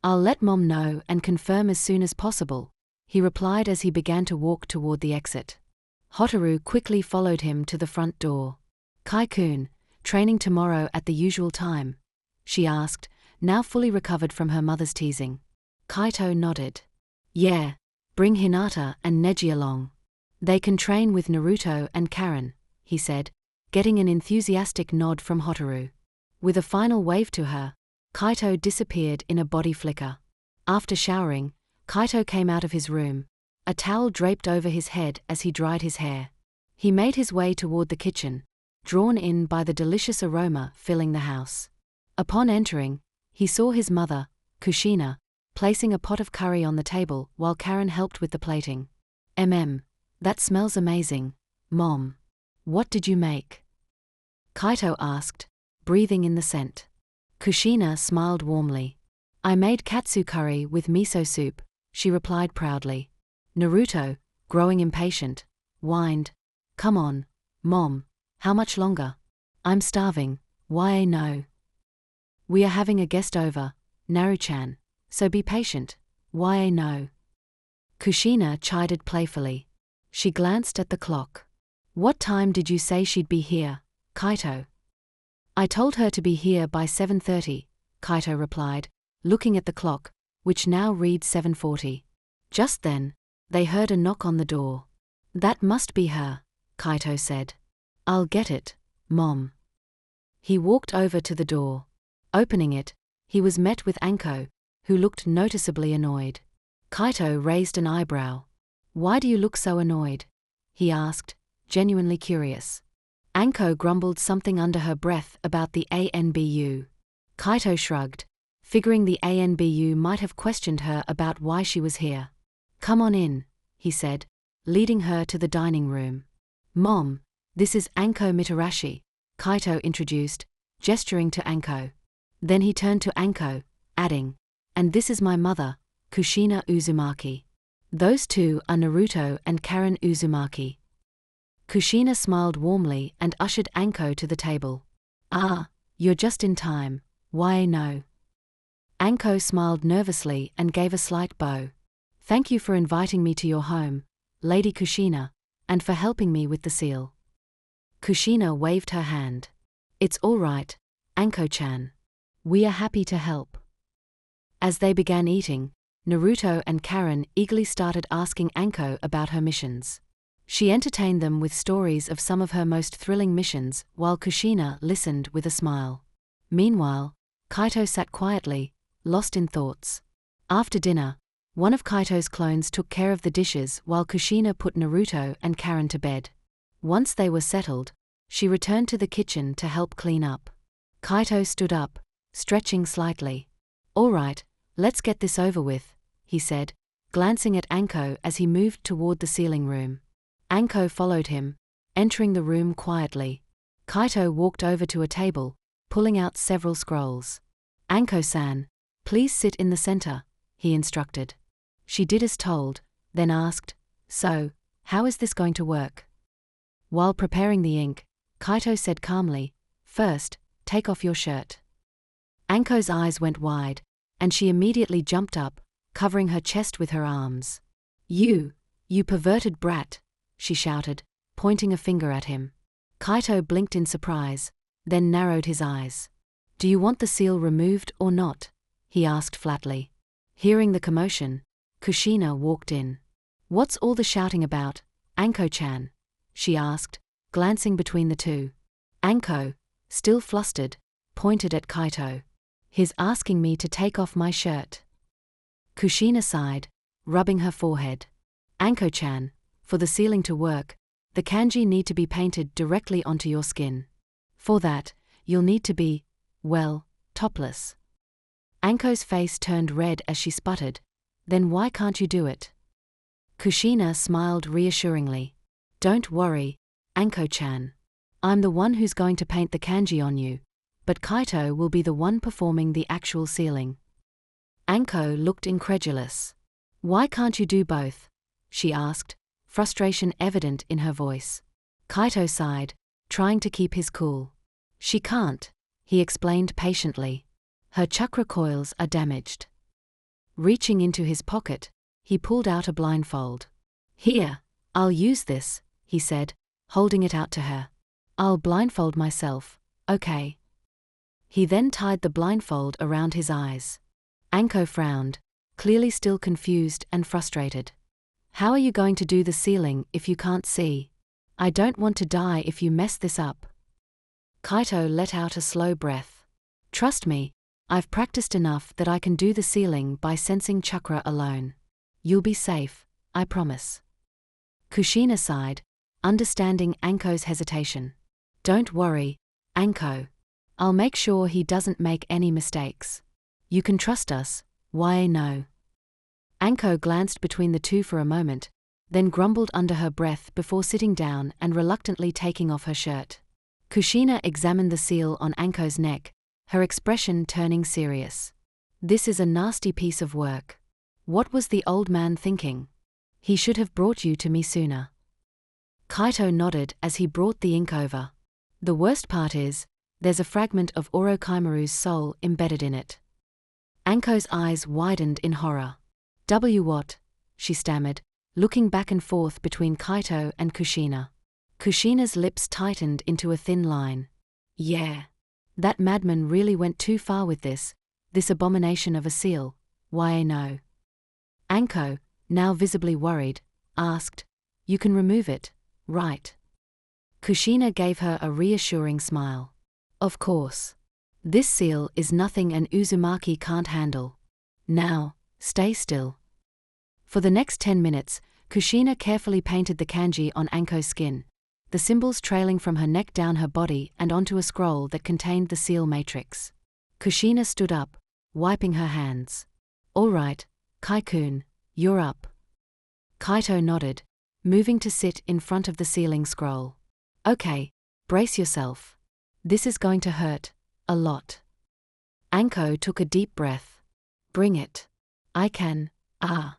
I'll let Mom know and confirm as soon as possible, he replied as he began to walk toward the exit. Hotaru quickly followed him to the front door. Kai-kun, training tomorrow at the usual time? She asked, now fully recovered from her mother's teasing. Kaito nodded. Yeah, bring Hinata and Neji along. They can train with Naruto and Karen, he said, getting an enthusiastic nod from Hotaru. With a final wave to her, Kaito disappeared in a body flicker. After showering, Kaito came out of his room, a towel draped over his head as he dried his hair. He made his way toward the kitchen, drawn in by the delicious aroma filling the house. Upon entering, he saw his mother, Kushina, placing a pot of curry on the table while Karen helped with the plating. That smells amazing, Mom. What did you make? Kaito asked, breathing in the scent. Kushina smiled warmly. I made katsu curry with miso soup, she replied proudly. Naruto, growing impatient, whined, Come on, Mom, how much longer? I'm starving, why no? We are having a guest over, Naru-chan, so be patient, why no? Kushina chided playfully. She glanced at the clock. What time did you say she'd be here, Kaito? I told her to be here by 7:30, Kaito replied, looking at the clock, which now read 7:40. Just then, they heard a knock on the door. That must be her, Kaito said. I'll get it, Mom. He walked over to the door. Opening it, he was met with Anko, who looked noticeably annoyed. Kaito raised an eyebrow. Why do you look so annoyed? He asked, genuinely curious. Anko grumbled something under her breath about the ANBU. Kaito shrugged, figuring the ANBU might have questioned her about why she was here. Come on in, he said, leading her to the dining room. Mom, this is Anko Mitarashi, Kaito introduced, gesturing to Anko. Then he turned to Anko, adding, and this is my mother, Kushina Uzumaki. Those two are Naruto and Karen Uzumaki. Kushina smiled warmly and ushered Anko to the table. Ah, you're just in time, why no? Anko smiled nervously and gave a slight bow. Thank you for inviting me to your home, Lady Kushina, and for helping me with the seal. Kushina waved her hand. It's all right, Anko-chan. We are happy to help. As they began eating, Naruto and Karen eagerly started asking Anko about her missions. She entertained them with stories of some of her most thrilling missions while Kushina listened with a smile. Meanwhile, Kaito sat quietly, lost in thoughts. After dinner, one of Kaito's clones took care of the dishes while Kushina put Naruto and Karen to bed. Once they were settled, she returned to the kitchen to help clean up. Kaito stood up, stretching slightly. All right, let's get this over with, he said, glancing at Anko as he moved toward the sealing room. Anko followed him, entering the room quietly. Kaito walked over to a table, pulling out several scrolls. Anko-san, please sit in the center, he instructed. She did as told, then asked, so, how is this going to work? While preparing the ink, Kaito said calmly, first, take off your shirt. Anko's eyes went wide, and she immediately jumped up, covering her chest with her arms. You perverted brat, she shouted, pointing a finger at him. Kaito blinked in surprise, then narrowed his eyes. "Do you want the seal removed or not?" he asked flatly. Hearing the commotion, Kushina walked in. "What's all the shouting about, Anko-chan?" she asked, glancing between the two. Anko, still flustered, pointed at Kaito. "He's asking me to take off my shirt." Kushina sighed, rubbing her forehead. "Anko-chan, for the sealing to work, the kanji need to be painted directly onto your skin. For that, you'll need to be, well, topless." Anko's face turned red as she sputtered. "Then why can't you do it?" Kushina smiled reassuringly. "Don't worry, Anko-chan. I'm the one who's going to paint the kanji on you, but Kaito will be the one performing the actual sealing." Anko looked incredulous. "Why can't you do both?" she asked, frustration evident in her voice. Kaito sighed, trying to keep his cool. "She can't," he explained patiently. "Her chakra coils are damaged." Reaching into his pocket, he pulled out a blindfold. "Here, I'll use this," he said, holding it out to her. "I'll blindfold myself, okay?" He then tied the blindfold around his eyes. Anko frowned, clearly still confused and frustrated. "How are you going to do the sealing if you can't see? I don't want to die if you mess this up." Kaito let out a slow breath. "Trust me, I've practiced enough that I can do the sealing by sensing chakra alone. You'll be safe, I promise." Kushina sighed, understanding Anko's hesitation. "Don't worry, Anko. I'll make sure he doesn't make any mistakes. You can trust us, why no?" Anko glanced between the two for a moment, then grumbled under her breath before sitting down and reluctantly taking off her shirt. Kushina examined the seal on Anko's neck, her expression turning serious. "This is a nasty piece of work. What was the old man thinking? He should have brought you to me sooner." Kaito nodded as he brought the ink over. "The worst part is, there's a fragment of Orochimaru's soul embedded in it." Anko's eyes widened in horror. What?" she stammered, looking back and forth between Kaito and Kushina. Kushina's lips tightened into a thin line. "Yeah. That madman really went too far with this abomination of a seal, why no?" Anko, now visibly worried, asked, "You can remove it, right?" Kushina gave her a reassuring smile. "Of course. This seal is nothing an Uzumaki can't handle. Now, stay still." For the next 10 minutes, Kushina carefully painted the kanji on Anko's skin, the symbols trailing from her neck down her body and onto a scroll that contained the seal matrix. Kushina stood up, wiping her hands. "All right, Kai-kun, you're up." Kaito nodded, moving to sit in front of the sealing scroll. "Okay, brace yourself. This is going to hurt, a lot." Anko took a deep breath. "Bring it. I can, ah."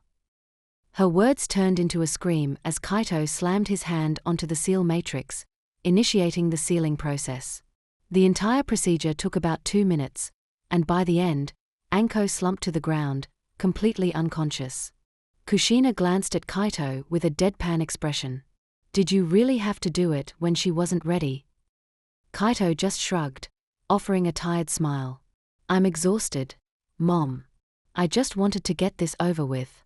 Her words turned into a scream as Kaito slammed his hand onto the seal matrix, initiating the sealing process. The entire procedure took about 2 minutes, and by the end, Anko slumped to the ground, completely unconscious. Kushina glanced at Kaito with a deadpan expression. "Did you really have to do it when she wasn't ready?" Kaito just shrugged, offering a tired smile. "I'm exhausted, Mom. I just wanted to get this over with."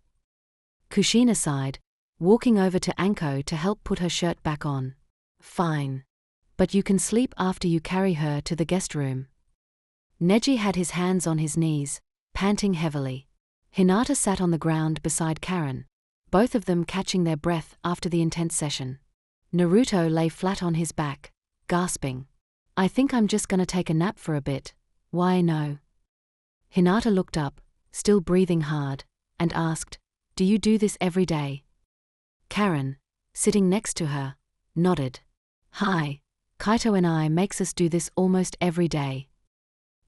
Kushina sighed, walking over to Anko to help put her shirt back on. "Fine. But you can sleep after you carry her to the guest room." Neji had his hands on his knees, panting heavily. Hinata sat on the ground beside Karen, both of them catching their breath after the intense session. Naruto lay flat on his back, gasping. "I think I'm just gonna take a nap for a bit, why no?" Hinata looked up, still breathing hard, and asked, "Do you do this every day?" Karen, sitting next to her, nodded. "Hi, Kaito and I makes us do this almost every day."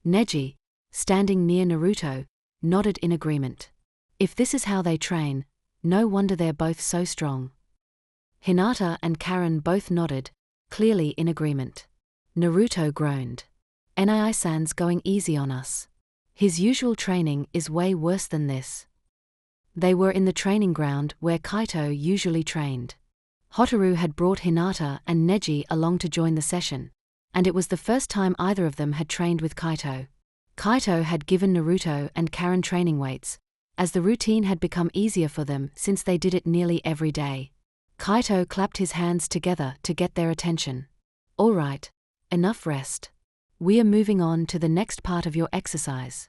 Neji, standing near Naruto, nodded in agreement. If this is how they train, no wonder they're both so strong. Hinata and Karen both nodded, clearly in agreement. Naruto groaned. "Nii-san's going easy on us. His usual training is way worse than this." They were in the training ground where Kaito usually trained. Hotaru had brought Hinata and Neji along to join the session, and it was the first time either of them had trained with Kaito. Kaito had given Naruto and Karen training weights, as the routine had become easier for them since they did it nearly every day. Kaito clapped his hands together to get their attention. "All right, enough rest. We are moving on to the next part of your exercise."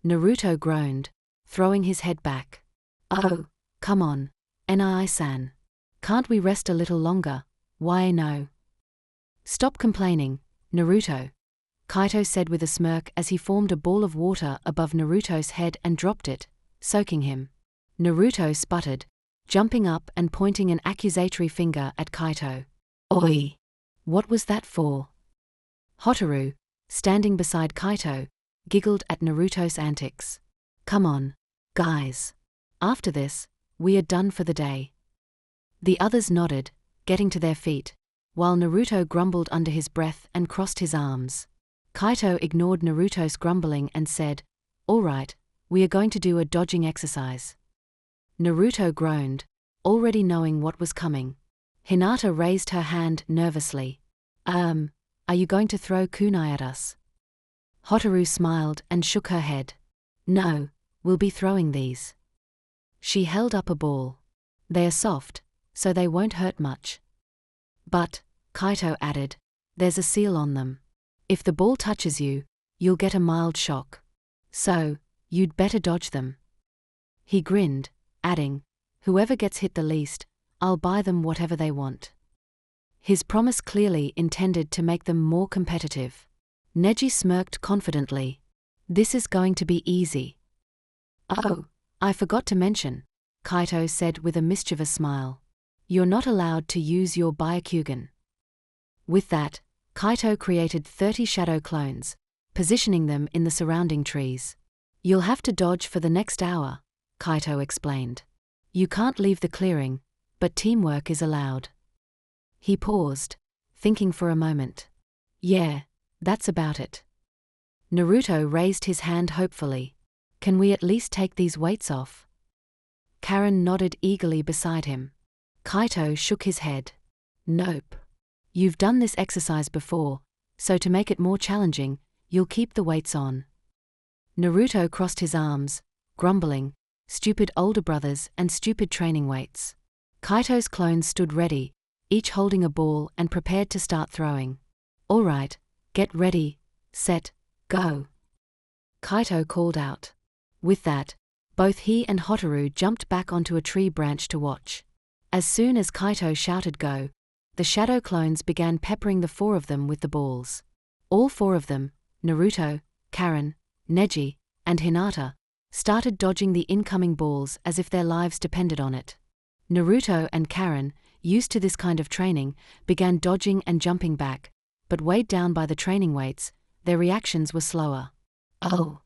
Naruto groaned, throwing his head back. "Oh, come on, Nai-san. Can't we rest a little longer? Why no?" "Stop complaining, Naruto," Kaito said with a smirk as he formed a ball of water above Naruto's head and dropped it, soaking him. Naruto sputtered, jumping up and pointing an accusatory finger at Kaito. "Oi! What was that for?" Hotaru, standing beside Kaito, giggled at Naruto's antics. "Come on, guys. After this, we are done for the day." The others nodded, getting to their feet, while Naruto grumbled under his breath and crossed his arms. Kaito ignored Naruto's grumbling and said, "All right, we are going to do a dodging exercise." Naruto groaned, already knowing what was coming. Hinata raised her hand nervously. Are you going to throw kunai at us?" Hotaru smiled and shook her head. "No, we'll be throwing these." She held up a ball. "They are soft, so they won't hurt much." "But," Kaito added, "there's a seal on them. If the ball touches you, you'll get a mild shock. So, you'd better dodge them." He grinned, adding, "Whoever gets hit the least, I'll buy them whatever they want." His promise clearly intended to make them more competitive. Neji smirked confidently. "This is going to be easy." "Oh, I forgot to mention," Kaito said with a mischievous smile. "You're not allowed to use your Byakugan." With that, Kaito created 30 shadow clones, positioning them in the surrounding trees. "You'll have to dodge for the next hour," Kaito explained. "You can't leave the clearing, but teamwork is allowed." He paused, thinking for a moment. "Yeah, that's about it." Naruto raised his hand hopefully. "Can we at least take these weights off?" Karen nodded eagerly beside him. Kaito shook his head. "Nope. You've done this exercise before, so to make it more challenging, you'll keep the weights on." Naruto crossed his arms, grumbling, "Stupid older brothers and stupid training weights." Kaito's clones stood ready, each holding a ball and prepared to start throwing. "All right, get ready, set, go," Kaito called out. With that, both he and Hotaru jumped back onto a tree branch to watch. As soon as Kaito shouted go, the shadow clones began peppering the four of them with the balls. All four of them, Naruto, Karen, Neji, and Hinata, started dodging the incoming balls as if their lives depended on it. Naruto and Karen, used to this kind of training, began dodging and jumping back, but weighed down by the training weights, their reactions were slower. "Oh!"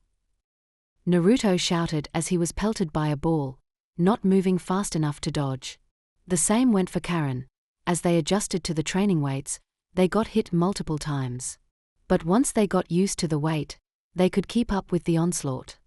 Naruto shouted as he was pelted by a ball, not moving fast enough to dodge. The same went for Karen. As they adjusted to the training weights, they got hit multiple times. But once they got used to the weight, they could keep up with the onslaught.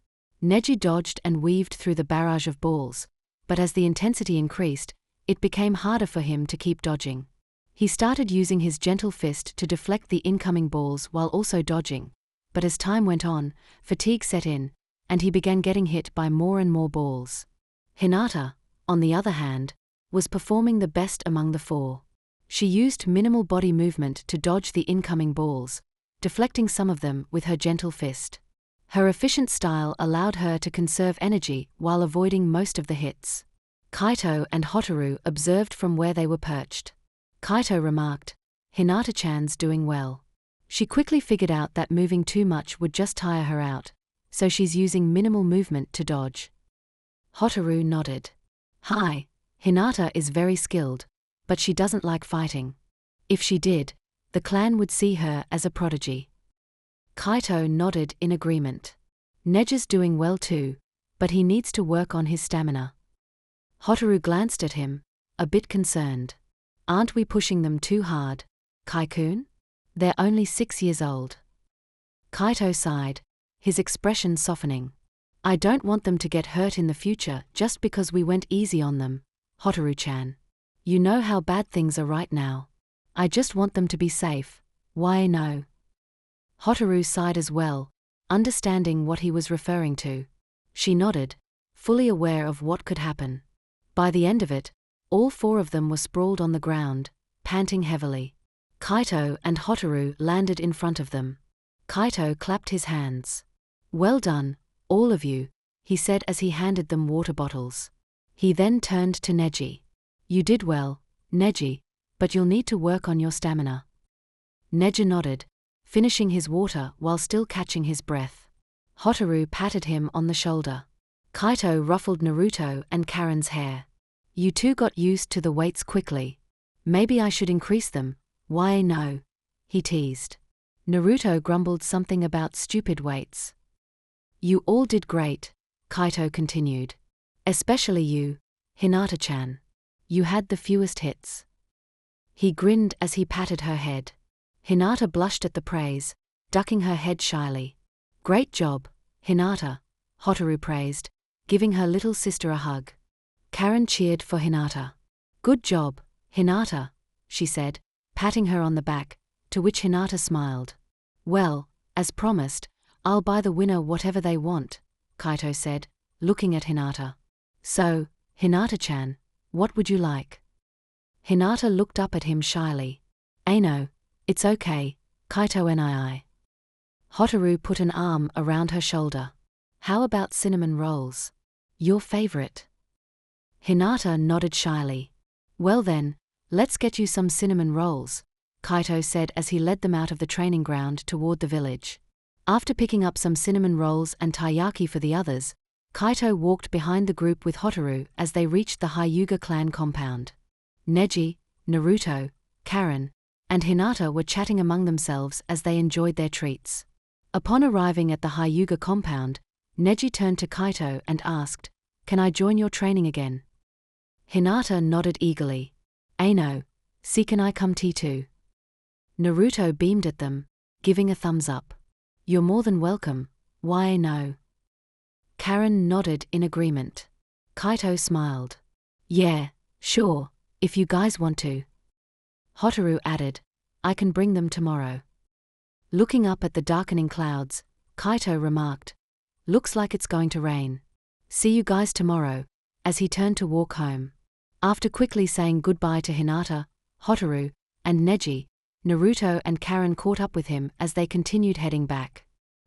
Neji dodged and weaved through the barrage of balls, but as the intensity increased, it became harder for him to keep dodging. He started using his gentle fist to deflect the incoming balls while also dodging, but as time went on, fatigue set in, and he began getting hit by more and more balls. Hinata, on the other hand, was performing the best among the four. She used minimal body movement to dodge the incoming balls, deflecting some of them with her gentle fist. Her efficient style allowed her to conserve energy while avoiding most of the hits. Kaito and Hotaru observed from where they were perched. Kaito remarked, "Hinata-chan's doing well. She quickly figured out that moving too much would just tire her out, so she's using minimal movement to dodge." Hotaru nodded. "Hi, Hinata is very skilled, but she doesn't like fighting. If she did, the clan would see her as a prodigy." Kaito nodded in agreement. "Neji's doing well too, but he needs to work on his stamina." Hotaru glanced at him, a bit concerned. "Aren't we pushing them too hard, Kai-kun? They're only 6 years old." Kaito sighed, his expression softening. "I don't want them to get hurt in the future just because we went easy on them, Hotaru-chan. You know how bad things are right now. I just want them to be safe, Why no? Hotaru sighed as well, understanding what he was referring to. She nodded, fully aware of what could happen. By the end of it, all four of them were sprawled on the ground, panting heavily. Kaito and Hotaru landed in front of them. Kaito clapped his hands. "Well done, all of you," he said as he handed them water bottles. He then turned to Neji. "You did well, Neji, but you'll need to work on your stamina." Neji nodded, finishing his water while still catching his breath. Hotaru patted him on the shoulder. Kaito ruffled Naruto and Karen's hair. "You two got used to the weights quickly. Maybe I should increase them." "Why no?" he teased. Naruto grumbled something about stupid weights. "You all did great," Kaito continued. "Especially you, Hinata-chan. You had the fewest hits." He grinned as he patted her head. Hinata blushed at the praise, ducking her head shyly. "Great job, Hinata," Hotaru praised, giving her little sister a hug. Karen cheered for Hinata. "Good job, Hinata," she said, patting her on the back, to which Hinata smiled. "Well, as promised, I'll buy the winner whatever they want," Kaito said, looking at Hinata. "So, Hinata-chan, what would you like?" Hinata looked up at him shyly. "No, it's okay, Kaito nii." Hotaru put an arm around her shoulder. "How about cinnamon rolls? Your favorite?" Hinata nodded shyly. "Well then, let's get you some cinnamon rolls," Kaito said as he led them out of the training ground toward the village. After picking up some cinnamon rolls and taiyaki for the others, Kaito walked behind the group with Hotaru as they reached the Hyuga clan compound. Neji, Naruto, Karen, and Hinata were chatting among themselves as they enjoyed their treats. Upon arriving at the Hyuga compound, Neji turned to Kaito and asked, "Can I join your training again?" Hinata nodded eagerly. "No, see can I come too?" Naruto beamed at them, giving a thumbs up. "You're more than welcome, why no?" Karen nodded in agreement. Kaito smiled. "Yeah, sure, if you guys want to." Hotaru added, "I can bring them tomorrow." Looking up at the darkening clouds, Kaito remarked, "Looks like it's going to rain. See you guys tomorrow," as he turned to walk home. After quickly saying goodbye to Hinata, Hotaru, and Neji, Naruto and Karen caught up with him as they continued heading back.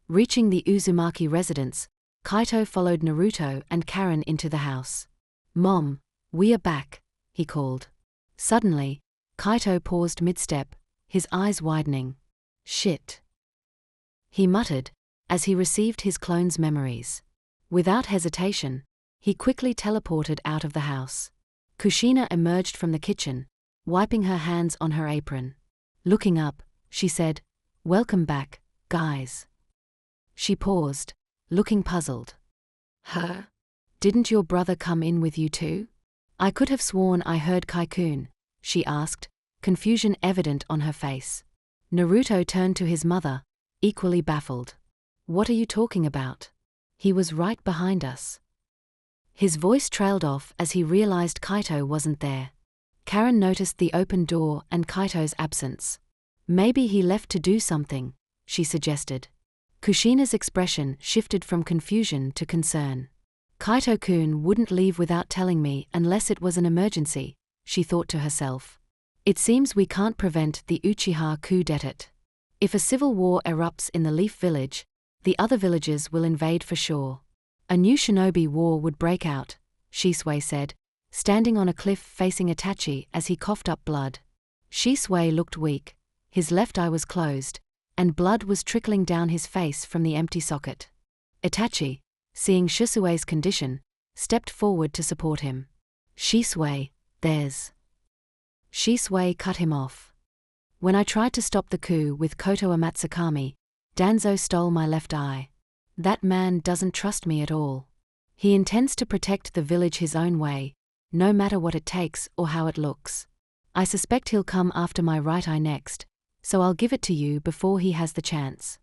Reaching the Uzumaki residence, Kaito followed Naruto and Karen into the house. "Mom, we are back," he called. Suddenly, Kaito paused mid-step, his eyes widening. "Shit," he muttered, as he received his clone's memories. Without hesitation, he quickly teleported out of the house. Kushina emerged from the kitchen, wiping her hands on her apron. Looking up, she said, "Welcome back, guys." She paused, looking puzzled. "Huh? Didn't your brother come in with you too? I could have sworn I heard Kaikun," she asked, confusion evident on her face. Naruto turned to his mother, equally baffled. "What are you talking about? He was right behind us." His voice trailed off as he realized Kaito wasn't there. Karen noticed the open door and Kaito's absence. "Maybe he left to do something," she suggested. Kushina's expression shifted from confusion to concern. "Kaito-kun wouldn't leave without telling me unless it was an emergency," she thought to herself. "It seems we can't prevent the Uchiha coup d'etat. If a civil war erupts in the Leaf Village, the other villages will invade for sure. A new Shinobi war would break out," Shisui said, standing on a cliff facing Itachi as he coughed up blood. Shisui looked weak, his left eye was closed, and blood was trickling down his face from the empty socket. Itachi, seeing Shisui's condition, stepped forward to support him. "Shisui, there's..." Shisui cut him off. "When I tried to stop the coup with Koto Amatsukami, Danzo stole my left eye. That man doesn't trust me at all. He intends to protect the village his own way, no matter what it takes or how it looks. I suspect he'll come after my right eye next, so I'll give it to you before he has the chance."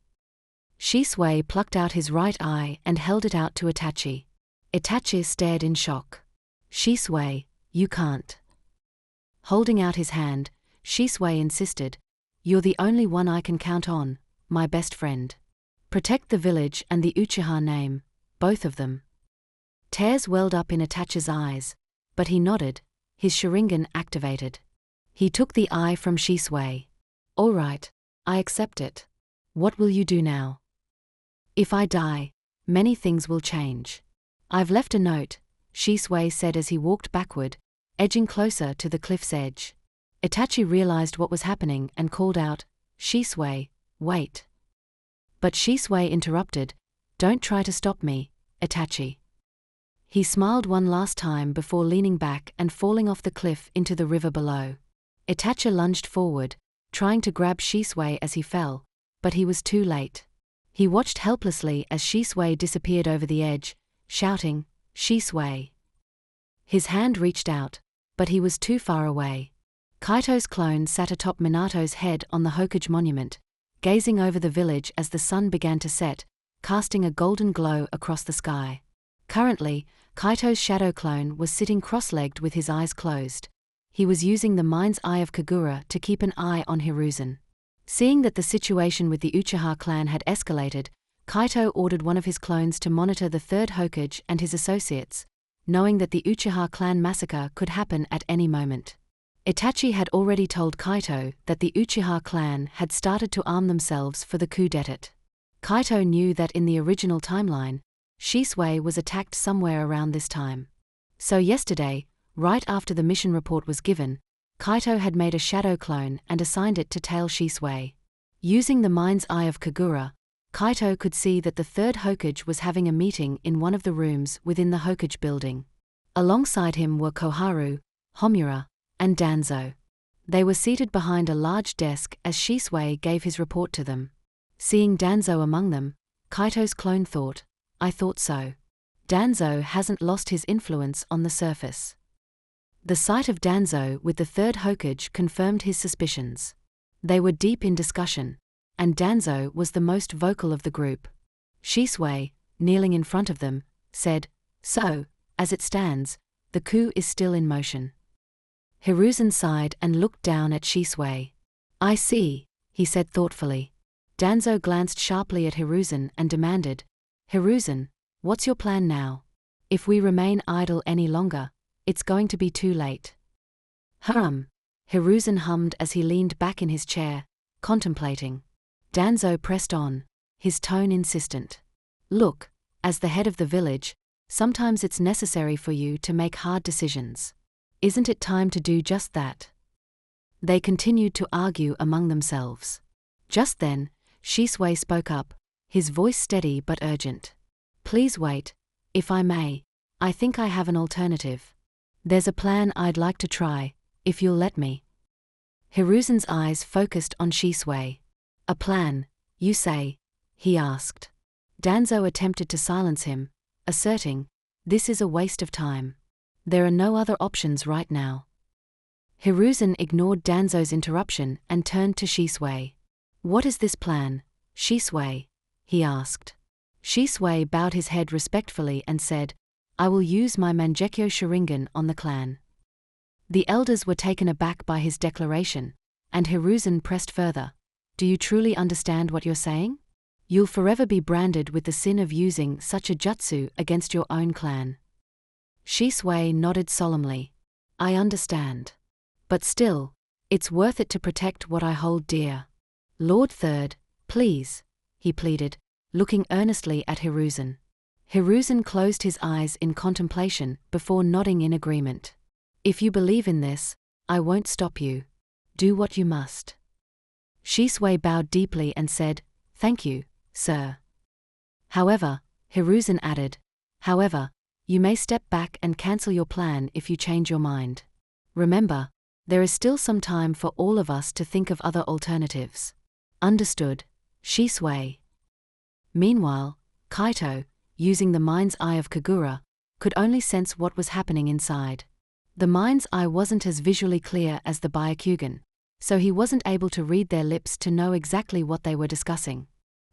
Shisui plucked out his right eye and held it out to Itachi. Itachi stared in shock. "Shisui, you can't." Holding out his hand, Shisui insisted, You're the only one I can count on, my best friend. Protect the village and the Uchiha name, both of them." Tears welled up in Itachi's eyes, but he nodded, his Sharingan activated. He took the eye from Shisui. "All right, I accept it. What will you do now?" "If I die, many things will change. I've left a note," Shisui said as he walked backward, edging closer to the cliff's edge. Itachi realized what was happening and called out, "Shisui, wait." But Shisui interrupted, "Don't try to stop me, Itachi." He smiled one last time before leaning back and falling off the cliff into the river below. Itachi lunged forward, trying to grab Shisui as he fell, but he was too late. He watched helplessly as Shisui disappeared over the edge, shouting, "Shisui." His hand reached out, but he was too far away. Kaito's clone sat atop Minato's head on the Hokage monument, gazing over the village as the sun began to set, casting a golden glow across the sky. Currently, Kaito's shadow clone was sitting cross-legged with his eyes closed. He was using the mind's eye of Kagura to keep an eye on Hiruzen. Seeing that the situation with the Uchiha clan had escalated, Kaito ordered one of his clones to monitor the third Hokage and his associates, knowing that the Uchiha clan massacre could happen at any moment. Itachi had already told Kaito that the Uchiha clan had started to arm themselves for the coup d'etat. Kaito knew that in the original timeline, Shisui was attacked somewhere around this time. So yesterday, right after the mission report was given, Kaito had made a shadow clone and assigned it to tail Shisui. Using the mind's eye of Kagura, Kaito could see that the third Hokage was having a meeting in one of the rooms within the Hokage building. Alongside him were Koharu, Homura, and Danzo. They were seated behind a large desk as Shisui gave his report to them. Seeing Danzo among them, Kaito's clone thought, "I thought so. Danzo hasn't lost his influence on the surface." The sight of Danzo with the third Hokage confirmed his suspicions. They were deep in discussion, and Danzo was the most vocal of the group. Shisui, kneeling in front of them, said, "So, as it stands, the coup is still in motion." Hiruzen sighed and looked down at Shisui. "I see," he said thoughtfully. Danzo glanced sharply at Hiruzen and demanded, "Hiruzen, what's your plan now? If we remain idle any longer, it's going to be too late." Hiruzen hummed as he leaned back in his chair, contemplating. Danzo pressed on, his tone insistent. "Look, as the head of the village, sometimes it's necessary for you to make hard decisions. Isn't it time to do just that?" They continued to argue among themselves. Just then, Shisui spoke up, his voice steady but urgent. "Please wait, if I may. I think I have an alternative. There's a plan I'd like to try, if you'll let me." Hiruzen's eyes focused on Shisui. "A plan, you say?" he asked. Danzo attempted to silence him, asserting, "This is a waste of time. There are no other options right now." Hiruzen ignored Danzo's interruption and turned to Shisui. "What is this plan, Shisui?" he asked. Shisui bowed his head respectfully and said, "I will use my Mangekyo Sharingan on the clan." The elders were taken aback by his declaration, and Hiruzen pressed further. "Do you truly understand what you're saying? You'll forever be branded with the sin of using such a jutsu against your own clan." Shisui nodded solemnly. "I understand. But still, it's worth it to protect what I hold dear. Lord Third, please," he pleaded, looking earnestly at Hiruzen. Hiruzen closed his eyes in contemplation before nodding in agreement. "If you believe in this, I won't stop you. Do what you must." Shisui bowed deeply and said, "Thank you, sir." "However," Hiruzen added, "however, you may step back and cancel your plan if you change your mind. Remember, there is still some time for all of us to think of other alternatives." "Understood, Shisui." Meanwhile, Kaito, using the mind's eye of Kagura, could only sense what was happening inside. The mind's eye wasn't as visually clear as the Byakugan, so he wasn't able to read their lips to know exactly what they were discussing.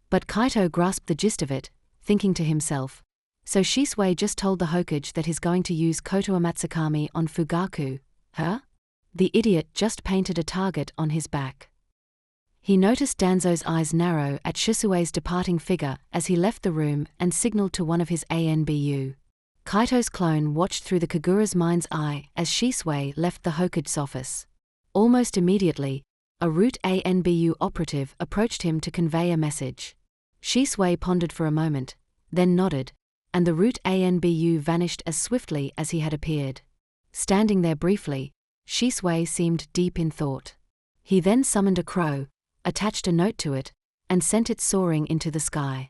But Kaito grasped the gist of it, thinking to himself, "So Shisui just told the Hokage that he's going to use Kotoa Matsukami on Fugaku, huh? The idiot just painted a target on his back." He noticed Danzo's eyes narrow at Shisue's departing figure as he left the room and signaled to one of his ANBU. Kaito's clone watched through the Kagura's mind's eye as Shisui left the Hokage's office. Almost immediately, a Root ANBU operative approached him to convey a message. Shisui pondered for a moment, then nodded, and the Root ANBU vanished as swiftly as he had appeared. Standing there briefly, Shisui seemed deep in thought. He then summoned a crow, attached a note to it, and sent it soaring into the sky.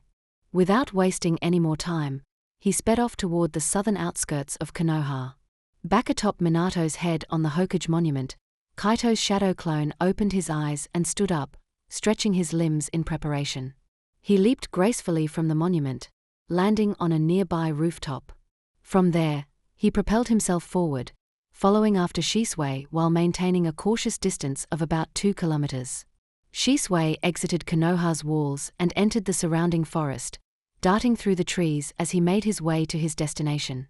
Without wasting any more time, he sped off toward the southern outskirts of Konoha. Back atop Minato's head on the Hokage monument, Kaito's shadow clone opened his eyes and stood up, stretching his limbs in preparation. He leaped gracefully from the monument, landing on a nearby rooftop. From there, he propelled himself forward, following after Shisui while maintaining a cautious distance of about 2 kilometers. Shisui exited Konoha's walls and entered the surrounding forest, darting through the trees as he made his way to his destination.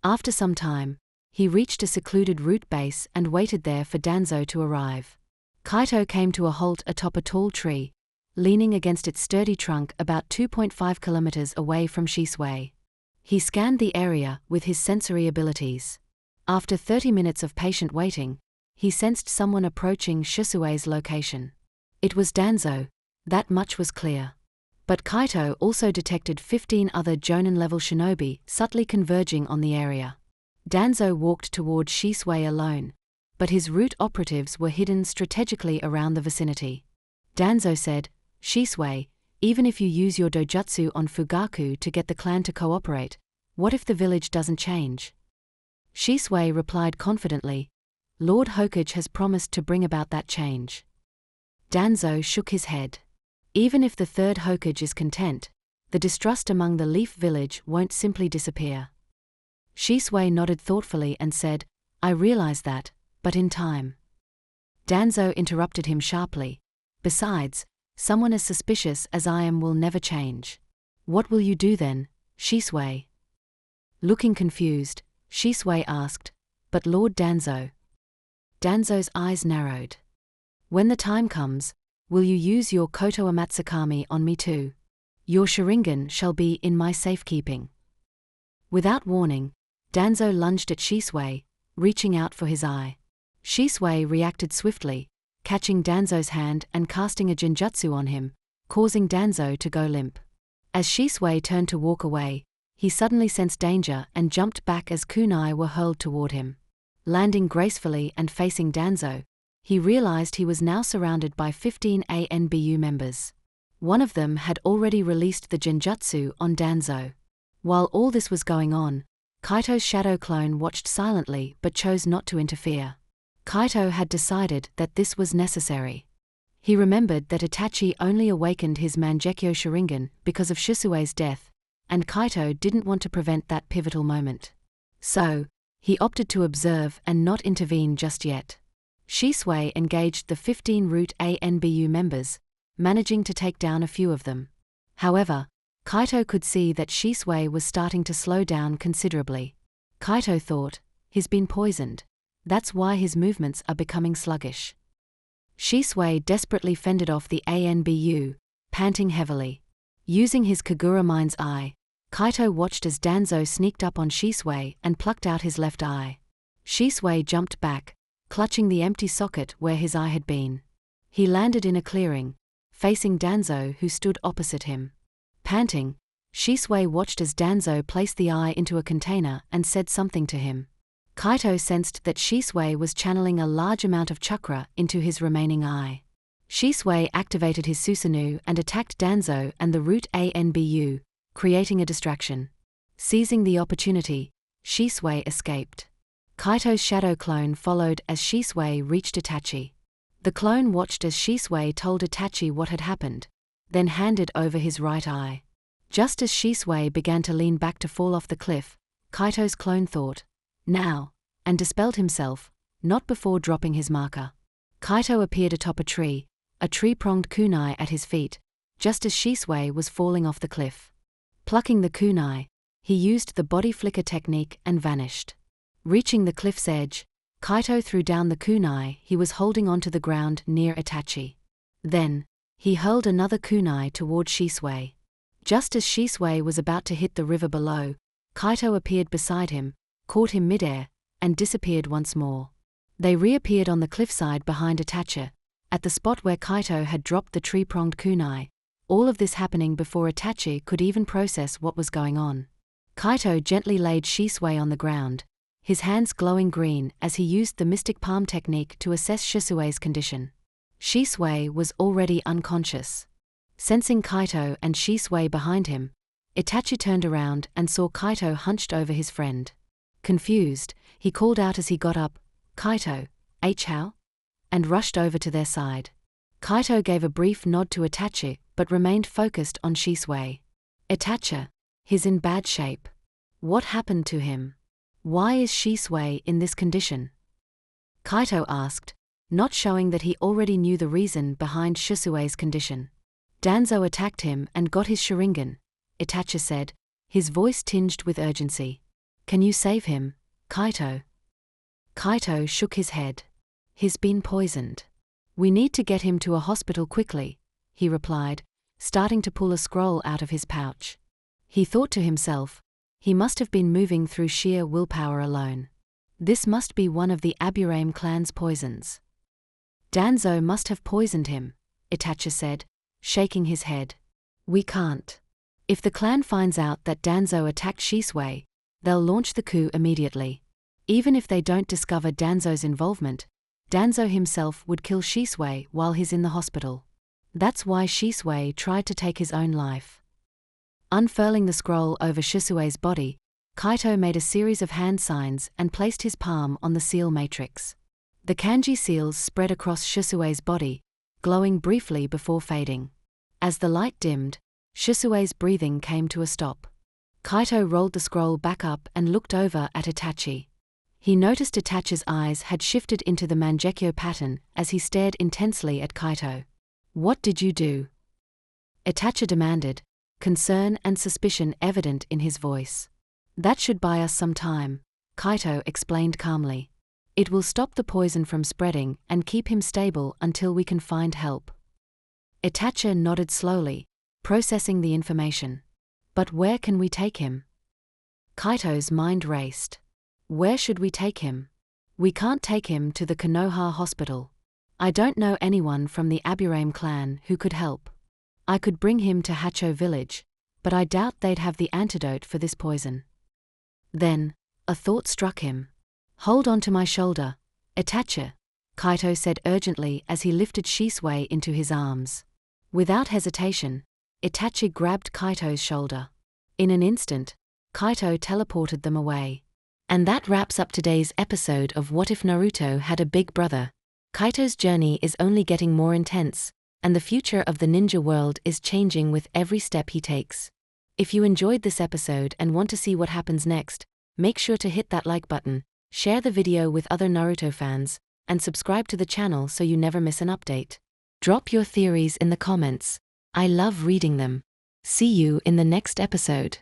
After some time, he reached a secluded root base and waited there for Danzo to arrive. Kaito came to a halt atop a tall tree, leaning against its sturdy trunk about 2.5 kilometers away from Shisui. He scanned the area with his sensory abilities. After 30 minutes of patient waiting, he sensed someone approaching Shisui's location. It was Danzo, that much was clear. But Kaito also detected 15 other Jonin-level shinobi subtly converging on the area. Danzo walked toward Shisui alone, but his root operatives were hidden strategically around the vicinity. Danzo said, "Shisui, even if you use your dojutsu on Fugaku to get the clan to cooperate, what if the village doesn't change?" Shisui replied confidently, "Lord Hokage has promised to bring about that change." Danzo shook his head. Even if the third Hokage is content, the distrust among the Leaf Village won't simply disappear. Shisui nodded thoughtfully and said, "I realize that, but in time." Danzo interrupted him sharply, "Besides, someone as suspicious as I am will never change. What will you do then, Shisui?" Looking confused, Shisui asked, "But Lord Danzo?" Danzo's eyes narrowed. "When the time comes, will you use your Koto Amatsukami on me too? Your Sharingan shall be in my safekeeping." Without warning, Danzo lunged at Shisui, reaching out for his eye. Shisui reacted swiftly, catching Danzo's hand and casting a genjutsu on him, causing Danzo to go limp. As Shisui turned to walk away, he suddenly sensed danger and jumped back as kunai were hurled toward him. Landing gracefully and facing Danzo, he realized he was now surrounded by 15 ANBU members. One of them had already released the genjutsu on Danzo. While all this was going on, Kaito's shadow clone watched silently but chose not to interfere. Kaito had decided that this was necessary. He remembered that Itachi only awakened his Mangekyo Sharingan because of Shisui's death, and Kaito didn't want to prevent that pivotal moment. So, he opted to observe and not intervene just yet. Shisui engaged the 15 Root ANBU members, managing to take down a few of them. However, Kaito could see that Shisui was starting to slow down considerably. Kaito thought, "He's been poisoned. That's why his movements are becoming sluggish." Shisui desperately fended off the ANBU, panting heavily. Using his Kagura mind's eye, Kaito watched as Danzo sneaked up on Shisui and plucked out his left eye. Shisui jumped back, clutching the empty socket where his eye had been. He landed in a clearing, facing Danzo who stood opposite him. Panting, Shisui watched as Danzo placed the eye into a container and said something to him. Kaito sensed that Shisui was channeling a large amount of chakra into his remaining eye. Shisui activated his Susanoo and attacked Danzo and the Root ANBU, creating a distraction. Seizing the opportunity, Shisui escaped. Kaito's shadow clone followed as Shisui reached Itachi. The clone watched as Shisui told Itachi what had happened, then handed over his right eye. Just as Shisui began to lean back to fall off the cliff, Kaito's clone thought, "Now," and dispelled himself, not before dropping his marker. Kaito appeared atop a tree-pronged kunai at his feet, just as Shisui was falling off the cliff. Plucking the kunai, he used the body flicker technique and vanished. Reaching the cliff's edge, Kaito threw down the kunai he was holding onto the ground near Itachi. Then, he hurled another kunai toward Shisui. Just as Shisui was about to hit the river below, Kaito appeared beside him, caught him midair, and disappeared once more. They reappeared on the cliffside behind Itachi, at the spot where Kaito had dropped the tree-pronged kunai, all of this happening before Itachi could even process what was going on. Kaito gently laid Shisui on the ground, his hands glowing green as he used the mystic palm technique to assess Shisui's condition. Shisui was already unconscious. Sensing Kaito and Shisui behind him, Itachi turned around and saw Kaito hunched over his friend. Confused, he called out as he got up, "Kaito, how?" and rushed over to their side. Kaito gave a brief nod to Itachi but remained focused on Shisui. "Itachi, he's in bad shape. What happened to him? Why is Shisui in this condition?" Kaito asked, not showing that he already knew the reason behind Shisui's condition. "Danzo attacked him and got his Sharingan," Itachi said, his voice tinged with urgency. "Can you save him, Kaito?" Kaito shook his head. "He's been poisoned. We need to get him to a hospital quickly," he replied, starting to pull a scroll out of his pouch. He thought to himself, he must have been moving through sheer willpower alone. This must be one of the Aburame clan's poisons. "Danzo must have poisoned him," Itachi said, shaking his head. "We can't. If the clan finds out that Danzo attacked Shisui, they'll launch the coup immediately. Even if they don't discover Danzo's involvement, Danzo himself would kill Shisui while he's in the hospital. That's why Shisui tried to take his own life." Unfurling the scroll over Shisui's body, Kaito made a series of hand signs and placed his palm on the seal matrix. The kanji seals spread across Shisui's body, glowing briefly before fading. As the light dimmed, Shisui's breathing came to a stop. Kaito rolled the scroll back up and looked over at Itachi. He noticed Itachi's eyes had shifted into the Mangekyo pattern as he stared intensely at Kaito. "What did you do?" Itachi demanded, concern and suspicion evident in his voice. "That should buy us some time," Kaito explained calmly. "It will stop the poison from spreading and keep him stable until we can find help." Itachi nodded slowly, processing the information. "But where can we take him?" Kaito's mind raced. "Where should we take him? We can't take him to the Konoha hospital. I don't know anyone from the Aburame clan who could help. I could bring him to Hacho village, but I doubt they'd have the antidote for this poison." Then, a thought struck him. "Hold on to my shoulder, Itachi," Kaito said urgently as he lifted Shisui into his arms. Without hesitation, Itachi grabbed Kaito's shoulder. In an instant, Kaito teleported them away. And that wraps up today's episode of What If Naruto Had a Big Brother. Kaito's journey is only getting more intense, and the future of the ninja world is changing with every step he takes. If you enjoyed this episode and want to see what happens next, make sure to hit that like button, share the video with other Naruto fans, and subscribe to the channel so you never miss an update. Drop your theories in the comments. I love reading them. See you in the next episode.